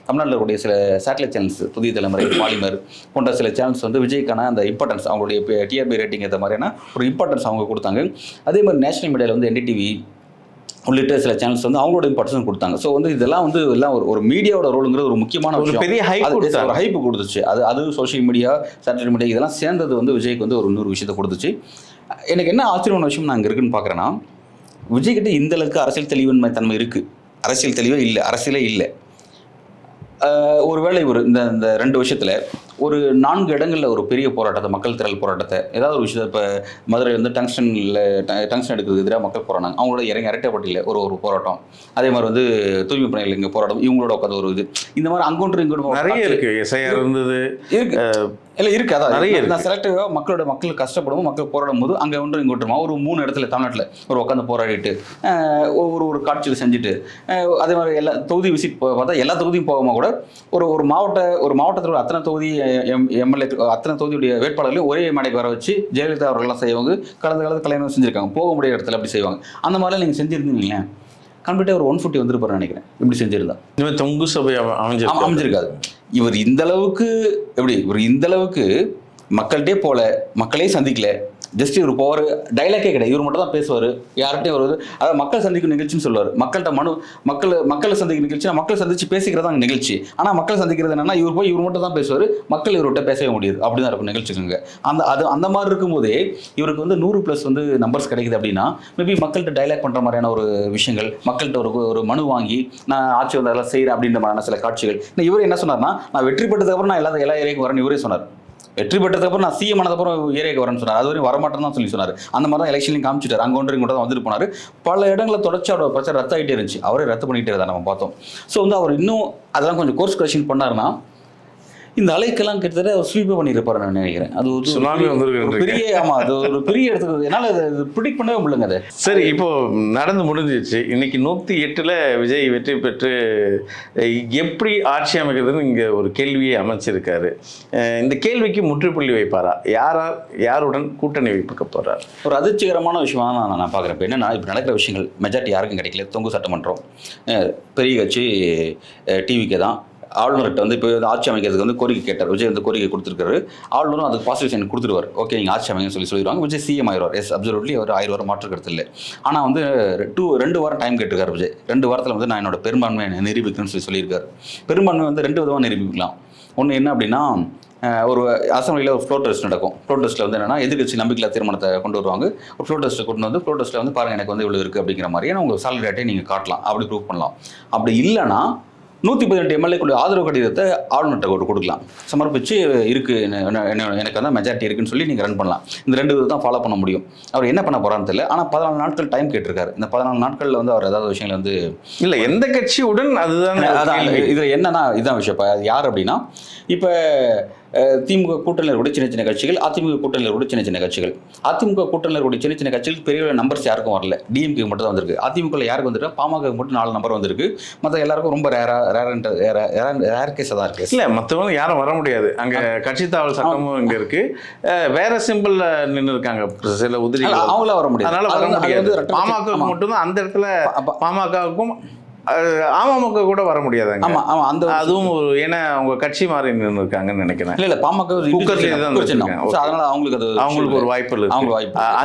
தமிழ்நாட்டில் இருக்கக்கூடிய சில சேட்டலைட் சேனல்ஸ், புதிய தலைமுறை, பாலிமர் போன்ற சில சேனல்ஸ் வந்து விஜய்க்கான அந்த இம்பார்ட்டன்ஸ், அவங்களுடைய டிஆர்பி ரேட்டிங் ஏற்ற மாதிரியான ஒரு இம்பார்ட்டன்ஸ் அவங்க கொடுத்தாங்க. அதே மாதிரி நேஷனல் மீடியாவில் வந்து NDTV உள்ளிட்ட சில சேனல்ஸ் வந்து அவங்களோட இம்பார்ட்டன்ஸ் கொடுத்தாங்க. ஸோ வந்து இதெல்லாம் வந்து எல்லாம் ஒரு மீடியாவோட ரோலுங்கிறது ஒரு முக்கியமான ஒரு பெரிய ஹைப் கொடுத்துச்சு. அது சோஷியல் மீடியா, சேட்டலைட் மீடியா இதெல்லாம் சேர்ந்தது வந்து விஜய்க்கு வந்து ஒரு 100 விஷயத்தை கொடுத்துச்சு. எனக்கு என்ன ஆச்சரியமான விஷயம் நான் இங்கே இருக்குன்னு பார்க்குறேன்னா, விஜய்கிட்ட இந்த அளவுக்கு அரசியல் தெளிவின்மை தன்மை இருக்குது. அரசியல் தெளிவே இல்லை, அரசியலே இல்லை. ஒருவேளை இந்த 2 விஷயத்தில் ஒரு 4 இடங்களில் ஒரு பெரிய போராட்டத்தை, மக்கள் திரள் போராட்டத்தை, ஏதாவது ஒரு விஷயத்தை, இப்போ மதுரை வந்து டங்ஸ்டன் எடுக்கிறதுக்கு எதிராக மக்கள் போராடினாங்க, அவங்களோட இறங்கி அரட்டைப்பட்டியில் ஒரு போராட்டம், அதே மாதிரி வந்து தூய்மை பணிகள் இங்கே போராட்டம், இவங்களோட உட்காந்து ஒரு இது, இந்த மாதிரி அங்கொன்று இங்கொன்று நிறைய இருக்கு. எஸ்ஐஆர் இருந்தது, இருக்கு இல்லை இருக்கு. அதான் நிறைய நான் செலக்டிவாக மக்கள் கஷ்டப்படும், மக்கள் போராடும் போது அங்கே ஒன்று இங்கே ஒன்றுமா ஒரு 3 இடத்துல தமிழ்நாட்டில் ஒரு உட்காந்து போராடிட்டு ஒரு காட்சியில் செஞ்சுட்டு, அதே மாதிரி எல்லா தொகுதி விசிட் பார்த்தா எல்லா தொகுதியும் போகாமல் கூட ஒரு மாவட்டத்தில் அத்தனை தொகுதி எம்எல்ஏ அத்தனை தொகுதியுடைய வேட்பாளர்களையும் ஒரே மேடைக்கு வர வச்சு ஜெயலலிதா அவர்கள்லாம் செய்வாங்க. கடந்த கலைஞரும் செஞ்சுருக்காங்க, போக முடியாத இடத்துல அப்படி செய்வாங்க. அந்த மாதிரிலாம் நீங்கள் செஞ்சுருந்தீங்க கம்ப்ளீட்டாக ஒரு 150 வந்துருப்பாரு நினைக்கிறேன். இப்படி செஞ்சிருந்தா இனிமேல் தொங்கு சபை அமைஞ்சிருக்காது. இவர் இந்த அளவுக்கு மக்கள்கிட்டே போல, மக்களே சந்திக்கல, ஜஸ்ட் இவர் போவார், டைலாக்கே கிடையாது, இவர் மட்டும் தான் பேசுவார், யார்கிட்டையும் வருவது, அதாவது மக்கள் சந்திக்கும் நிகழ்ச்சின்னு சொல்லுவார். மக்களை சந்திக்கும் நிகழ்ச்சினா மக்கள் சந்திச்சு பேசிக்கிறதா நிகழ்ச்சி. ஆனால் மக்கள் சந்திக்கிறது என்னன்னா இவர் மட்டும் தான் பேசுவார், மக்கள் இவர்கிட்ட பேசவே முடியாது, அப்படி தான் இருக்கும் நிகழ்ச்சிக்குங்க. அந்த மாதிரி இருக்கும்போதே இவருக்கு வந்து 100+ வந்து நம்பர்ஸ் கிடைக்குது அப்படின்னா, மேபி மக்கள்கிட்ட டைலாக் பண்ணுற மாதிரியான ஒரு விஷயங்கள், மக்கள்கிட்ட ஒரு மனு வாங்கி நான் ஆட்சி வந்து அதெல்லாம் செய்கிறேன் அப்படின்ற மாதிரியான சில காட்சிகள். இவர் என்ன சொன்னார்னா, நான் வெற்றி பெற்றதுக்கப்புறம் நான் எல்லா ஏரியாவுக்கும் வரேன்னு இவரே சொன்னார். வெற்றி பெற்றதுக்கப்புறம் நான் சிஎம் ஆனதுக்கப்புறம் ஏரியாவுக்கு வரேன்னு சொன்னார். அது வரையும் வரமாட்டேன்னு தான் சொல்லி சொன்னார். அந்த மாதிரி தான் எலெக்ஷன்லையும் காமிச்சிட்டார். அங்கே ஒன்று இங்கே தான் வந்துட்டு போனார். பல இடங்களில் தொடர்ச்சி அவரோட பிரச்சனை ரத்து ஆகிட்டே இருந்துச்சு. அவரே ரத்து பண்ணிகிட்டே இருந்தார், நம்ம பார்த்தோம். ஸோ வந்து அவர் இன்னும் அதெல்லாம் கொஞ்சம் கோர்ஸ் கரெக்ஷன் பண்ணாருன்னா இந்த அலைக்கெல்லாம் கிட்டத்தட்ட அவர் ஸ்வீப்பே பண்ணியிருப்பாரு நான் நினைக்கிறேன். அது ஒரு சுனாமி வந்திருக்கு பெரிய, ஆமாம், அது ஒரு பெரிய இடத்துக்கு என்னால் அதை ப்ரிடிக்ட் பண்ணவே முடியலங்க. அது சரி, இப்போ நடந்து முடிஞ்சிச்சு. இன்னைக்கு 108ல் விஜய் வெற்றி பெற்று எப்படி ஆட்சி அமைக்கிறதுன்னு இங்கே ஒரு கேள்வியை அமைச்சிருக்காரு. இந்த கேள்விக்கு முற்றுப்புள்ளி வைப்பாரா? யாருடன் கூட்டணி வைக்க போறார்? ஒரு அதிர்ச்சிகரமான விஷயமா நான் பார்க்குறேன். இப்போ என்னன்னா, இப்போ நடக்கிற விஷயங்கள் மெஜாரிட்டி யாருக்கும் கிடைக்கல. தொங்கு சட்டமன்றம் பெரிய கட்சி டிவிக்கு தான். ஆளுநர்கிட்ட வந்து இப்போ ஆட்சி அமைக்கிறதுக்கு வந்து கோரிக்கை கேட்டார். விஜய் வந்து கோரிக்கை கொடுத்துருக்காரு. ஆளுநரும் அதுக்கு பாசிட்டிவ் சைன் கொடுத்துருவார். ஓகே, நீங்கள் ஆட்சி அமைங்க சொல்லிடுவாங்க. விஜய் சிஎம் ஆயிடுவார். எஸ், அப்சல்யூட்லி அவர் ஆயிரம் மாற்று கருத்து இல்லை. ஆனால் வந்து 2 வாரம் டைம் கேட்டிருக்காரு விஜய். 2 வாரத்தில் வந்து நான் என்னோட பெரும்பான்மையை நிரூபிக்கணும்னு சொல்லியிருக்காரு. பெரும்பான்மை வந்து 2 விதமாக நிரூபிக்கலாம். ஒன்று என்ன அப்படின்னா, ஒரு அசம்பிளியில் ஒரு ஃப்ளோர் டெஸ்ட் நடக்கும். ஃப்ளோர் டெஸ்ட்டில் வந்து என்னன்னா, எதிர்க்கட்சி நம்பிக்கையில்லா தீர்மானத்தை கொண்டு வருவாங்க. ஒரு ஃப்ளோர் டெஸ்ட்டை கொண்டு வந்து ஃப்ளோர் டெஸ்ட்டில் வந்து பாருங்கள் எனக்கு வந்து இவ்வளோ இருக்குது அப்படிங்கிற மாதிரி, ஏன்னா உங்கள் சாலிடேட்டை நீங்கள் காட்டலாம், அப்படி ப்ரூவ் பண்ணலாம். அப்படி இல்லைனா 118 எம்எல்ஏக்குள்ள ஆதரவு கடிதத்தை ஆளுநர்கிட்ட கொடுக்கலாம். சமர்ப்பித்து இருக்குது எனக்கு வந்து மெஜாரிட்டி இருக்குன்னு சொல்லி நீங்கள் ரன் பண்ணலாம். இந்த 2 விதத்தை தான் ஃபாலோ பண்ண முடியும். அவர் என்ன பண்ண போகிறான்னு தெரியல. ஆனால் 14 நாட்கள் டைம் கேட்டிருக்காரு. இந்த 14 நாட்களில் வந்து அவர் ஏதாவது விஷயங்கள் வந்து இல்லை, எந்த கட்சியுடன் அதுதான் இதில் என்னன்னா, இதுதான் விஷயம். இப்போ அது யார் அப்படின்னா, இப்போ திமுக கூட்டணியில் கூட சின்ன கட்சிகள், அதிமுக கூட்டணியில் கூட சின்ன கட்சிகள். அதிமுக கூட்டணியில் கூட சின்ன கட்சிகள் பெரிய நம்பர்ஸ் யாருக்கும் வரல. டிஎம்கே மட்டும் தான் வந்திருக்கு. அதிமுகவில் யாருக்கு வந்துருக்கு? பாமக மட்டும் 4 நம்பர் வந்திருக்கு. மற்ற எல்லாருக்கும் ரொம்ப ரேர் கேஸாக தான் இருக்குது. இல்லை, மற்றவங்க யாரும் வர முடியாது. அங்கே கட்சி தாவல் சட்டமும் இங்கே இருக்குது. வேற சிம்பிளில் நின்று இருக்காங்க சில உதிரி, அவங்களாம் வர முடியாது. அதனால வர முடியாது. பாமக மட்டும்தான் அந்த இடத்துல. பாமகவுக்கும் அமமுக கூட வர முடியாது. ஆமா ஆமா, அந்த அதுவும் ஒரு, ஏன்னா அவங்க கட்சி மாறி நின்று இருக்காங்கன்னு நினைக்கிறேன். இல்ல பாமக அதனால அவங்களுக்கு ஒரு வாய்ப்பு இல்லை.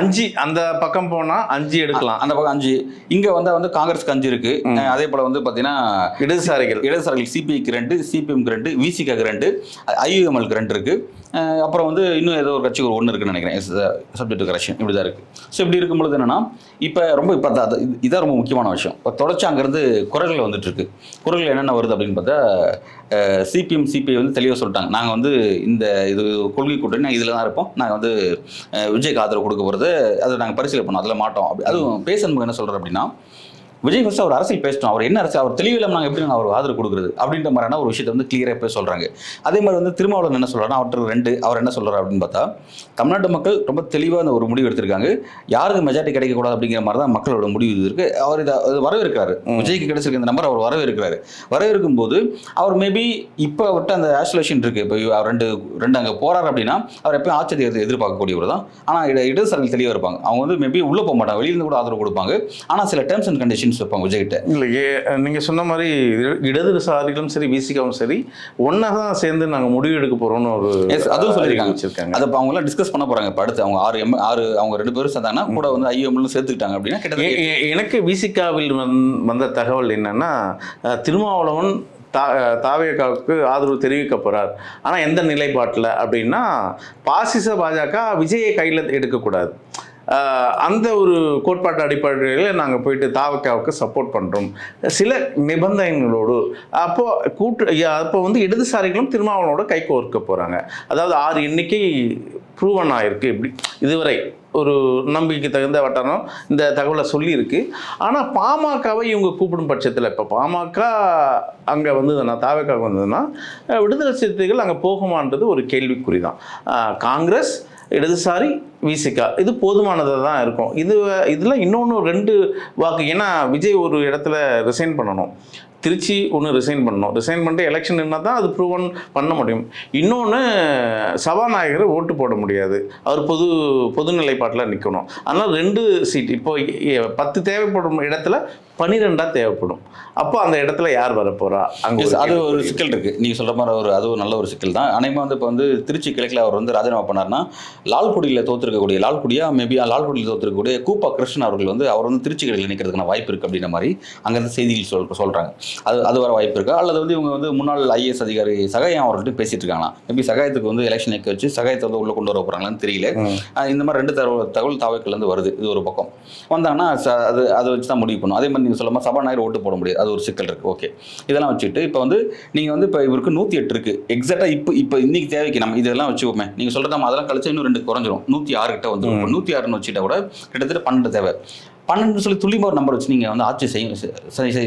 5 அந்த பக்கம் போனா 5 எடுக்கலாம். அந்த பக்கம் 5 இங்க வந்து காங்கிரஸ்க்கு 5 இருக்கு. அதே போல வந்து பாத்தீங்கன்னா இடதுசாரிகள் சிபிஐக்கு 2, சிபிஎம்க்கு 2, விசிகாக்கு 2, ஐயுஎம்எல்க்கு 2 இருக்கு. அப்புறம் வந்து இன்னும் ஏதோ ஒரு கட்சி ஒரு 1 இருக்குன்னு நினைக்கிறேன், சப்ஜெக்ட் கரெக்ஷன். இப்படி தான் இருக்குது. ஸோ இப்படி இருக்கும்பொழுது என்னென்னா, இப்போ இதான் ரொம்ப முக்கியமான விஷயம். இப்போ தொடர்ச்சி அங்கேருந்து குரல்கள் வந்துட்டுருக்கு. குரல்கள் என்னென்ன வருது அப்படின்னு பார்த்தா, சிபிஎம் சிபிஐ வந்து தெளிவாக சொல்லிட்டாங்க, நாங்கள் வந்து இது கொள்கை கூட்டணி, நாங்கள் இதில் தான் இருப்போம், நாங்கள் வந்து விஜய்க்கு ஆதரவு கொடுக்க போகிறது, அதை நாங்கள் பரிசீலனை பண்ணோம், அதில் மாட்டோம். அதுவும் பேசணும் என்ன சொல்கிறார் அப்படின்னா, விஜய் ஃபர்ஸ்ட் அவர் அரசியல் பேசணும், அவர் என்ன அரசியல், அவர் தெளிவில்லாமல் நாங்கள் எப்படி அவர் ஆதரவு கொடுக்குறது அப்படின்ற மாதிரியான ஒரு விஷயத்தை வந்து கிளியராக போய் சொல்கிறாங்க. அதே மாதிரி வந்து திருமாவளவன் என்ன சொல்கிறாருன்னா, அவருக்கு 2 அவர் என்ன சொல்கிறார் அப்படின்னு பார்த்தா, தமிழ்நாட்டு மக்கள் ரொம்ப தெளிவாக ஒரு முடிவு எடுத்திருக்காங்க, யாருக்கு மெஜாரிட்டி கிடைக்கக்கூடாது அப்படிங்கிற மாதிரி தான் மக்களோட முடிவு இருக்குது. அவர் இதை வரவேற்கிறாரு. விஜய்க்கு கிடைச்சிருக்க இந்த நம்பர் அவர் வரவேற்கிறாரு. வரவேற்கும் போது அவர் மேபி இப்போ விட்டு அந்த ஆசோலேஷன் இருக்குது. இப்போ அவர் 2 அங்கே போகிறார் அப்படின்னா அவர் எப்பயும் ஆச்சரியத்தை எதிர்பார்க்கக்கூடியவர் தான். ஆனால் இடதுசாரிகள் தெளிவாக இருப்பாங்க. அவங்க வந்து மேபி உள்ளே போக மாட்டாங்க, வெளியிருந்து கூட ஆதரவு கொடுப்பாங்க. ஆனால் சில டேர்ம்ஸ் அண்ட் கண்டிஷன் வைப்பாங்க விஜய்கிட்ட. இல்லையே, நீங்கள் சொன்ன மாதிரி இடதுசாரிகளும் சரி விசிகாவும் சரி ஒன்றா தான் சேர்ந்து நாங்கள் முடிவு எடுக்க போகிறோம்னு ஒரு அதுவும் சொல்லியிருக்காங்க. அதை அவங்களாம் டிஸ்கஸ் பண்ண போகிறாங்க. இப்போ அடுத்து அவங்க 6 அவங்க 2 பேரும் சேர்ந்தாங்கன்னா கூட வந்து ஐஎம்எல்லும் சேர்த்துக்கிட்டாங்க அப்படின்னா கிட்டத்தட்ட. எனக்கு விசிகாவில் வந்த தகவல் என்னன்னா, திருமாவளவன் தாவேகாவுக்கு ஆதரவு தெரிவிக்க போகிறார். ஆனால் எந்த நிலைப்பாட்டில் அப்படின்னா, பாசிச பாஜக விஜயை கையில் எடுக்கக்கூடாது. அந்த ஒரு கோட்பாட்டு அடிப்படையில் நாங்கள் போயிட்டு தாவக்காவுக்கு சப்போர்ட் பண்ணுறோம் சில நிபந்தனைகளோடு. அப்போ வந்து இடதுசாரிகளும் திருமாவளவனோட கைகோர்க்க போகிறாங்க. அதாவது 6 எண்ணிக்கை ப்ரூவன் ஆகிருக்கு. இப்படி இதுவரை ஒரு நம்பிக்கைக்கு தகுந்த வட்டாரம் இந்த தகவலை சொல்லியிருக்கு. ஆனால் பாமகவை இவங்க கூப்பிடும் பட்சத்தில், இப்போ பாமக அங்கே வந்ததுன்னா, தாவேக்காவுக்கு வந்ததுன்னா விடுதலை சிறுத்தைகள் அங்கே போகுமான்றது ஒரு கேள்விக்குறி தான். காங்கிரஸ், இடதுசாரி, விசிகா இது போதுமானதாக தான் இருக்கும். இதில் இன்னொன்று 2 வாக்கு. ஏன்னா விஜய் ஒரு இடத்துல ரிசைன் பண்ணணும், திருச்சி ஒன்று ரிசைன் பண்ணணும். ரிசைன் பண்ணிட்டு எலெக்ஷன் என்ன தான் அது ப்ரூவன் பண்ண முடியும். இன்னொன்று சபாநாயகரை ஓட்டு போட முடியாது, அவர் பொது நிலைப்பாட்டில் நிற்கணும். அதனால் 2 சீட் இப்போ 10 தேவைப்படும் இடத்துல 12 தேவைப்படும். அப்போ அந்த இடத்துல யார் வரப்போறா? அங்கே அது ஒரு சிக்கல் இருக்குது. நீங்கள் சொல்கிற மாதிரி அதுவும் நல்ல ஒரு சிக்கல் தான். அனைமா வந்து இப்போ வந்து திருச்சி கிழக்கில் அவர் வந்து ராஜினாமா பண்ணார்னா, லால்குடியில் தோற்றுருக்கக்கூடிய லால்குடியில் தோற்றுருக்கக்கூடிய கூப்பா கிருஷ்ணன் அவர்கள் வந்து அவர் வந்து திருச்சி கிழக்கில் நிற்கிறதுக்கான வாய்ப்பு இருக்குது அப்படின்ற மாதிரி அங்கேருந்து செய்திகள் சொல்கிறாங்க. அது வர வாய்ப்பு இருக்கா? அல்லது வந்து இவங்க வந்து முன்னாள் IAS அதிகாரி சகாயம் அவர்கிட்ட பேசிட்டு இருக்காங்களா? மேபி சகாயத்துக்கு வந்து எலெக்ஷன் நிற்க வச்சு சகாயத்தை வந்து உள்ள கொண்டு வர போகிறாங்களான்னு தெரியல. இந்த மாதிரி 2 தகவல் தாவேக்கிலேருந்து வருது. இது ஒரு பக்கம் வந்தாங்கன்னா அதை வச்சு தான் முடிவு பண்ணும். அதே மாதிரி நீங்கள் சொல்லாமல் சபாநாயகர் ஓட்டு போட முடியாது, அது ஒரு சிக்கல் இருக்குது. ஓகே, இதெல்லாம் வச்சுட்டு இப்போ வந்து நீங்கள் வந்து இப்போ இவருக்கு 108 இருக்குது எக்ஸாக்டாக. இப்போ இன்னைக்கு தேவைக்கு நம்ம இதெல்லாம் வச்சுக்கோமே, நீங்கள் சொல்கிறத நம்ம அதெல்லாம் கழிச்சா இன்னும் 2 குறைஞ்சிரும். 106 கிட்ட வந்து 106ன்னு வச்சுட்டா கூட கிட்டத்தட்ட 12 தேவை. 12 சொல்லி துல்லியமாக ஒரு நம்பர் வச்சு நீங்கள் வந்து ஆட்சி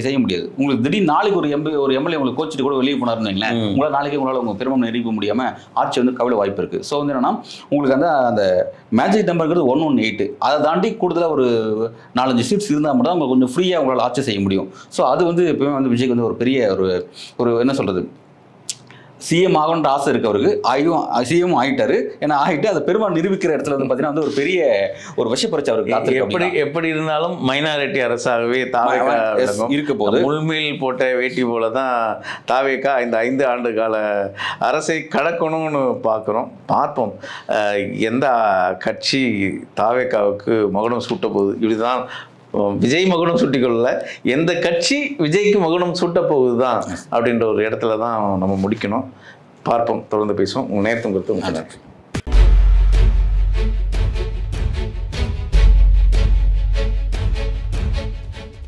செய்ய முடியாது. உங்களுக்கு திடீர்னு நாளைக்கு ஒரு எம்எல்ஏ உங்களுக்கு கோச்சிட்டு கூட வெளியே போனாருன்னு வைங்களேன், உங்களால் உங்கள் பெருமை நிரூபிக்க முடியாமல் ஆட்சி வந்து கவலை வாய்ப்பு இருக்குது. ஸோ வந்து என்னன்னா, உங்களுக்கு அந்த மேஜிக் நம்பருங்கிறது 118. அதை தாண்டி கூடுதலாக ஒரு 4-5 சீட்ஸ் இருந்தால் மட்டும் தான் உங்களுக்கு கொஞ்சம் ஃப்ரீயாக உங்களால் ஆட்சி செய்ய முடியும். ஸோ அது வந்து எப்பவுமே வந்து விஜய்க்கு வந்து ஒரு பெரிய ஒரு என்ன சொல்கிறது, சிஎம் ஆகணுன்ற ஆசை இருக்கு அவருக்கு. சிஎம் ஆகிட்டாரு. ஏன்னா ஆகிட்டு அதை பெரும்பாலும் நிரூபிக்கிற இடத்துல வந்து பார்த்தீங்கன்னா வந்து ஒரு பெரிய ஒரு விஷப்பரிச்சு அவருக்கு எப்படி இருந்தாலும் மைனாரிட்டி அரசாகவே தாவேக்கா இருக்க போது முள்மீல் போட்ட வேட்டி போல தான் தாவேக்கா இந்த 5 ஆண்டு கால அரசை கடக்கணும்னு பார்ப்போம். எந்த கட்சி தாவேக்காவுக்கு மகுடம் சூட்ட போகுது, இப்படிதான் விஜய் மகுடம் சூட்டிக்கொள்ள எந்த கட்சி விஜய்க்கு மகுடம் சூட்ட போகுது தான் அப்படின்ற ஒரு இடத்துல தான் நம்ம முடிக்கணும். பார்ப்போம், தொடர்ந்து பேசுவோம். உங்கள் நேரத்தும் கொடுத்து உங்களுக்கு நன்றி.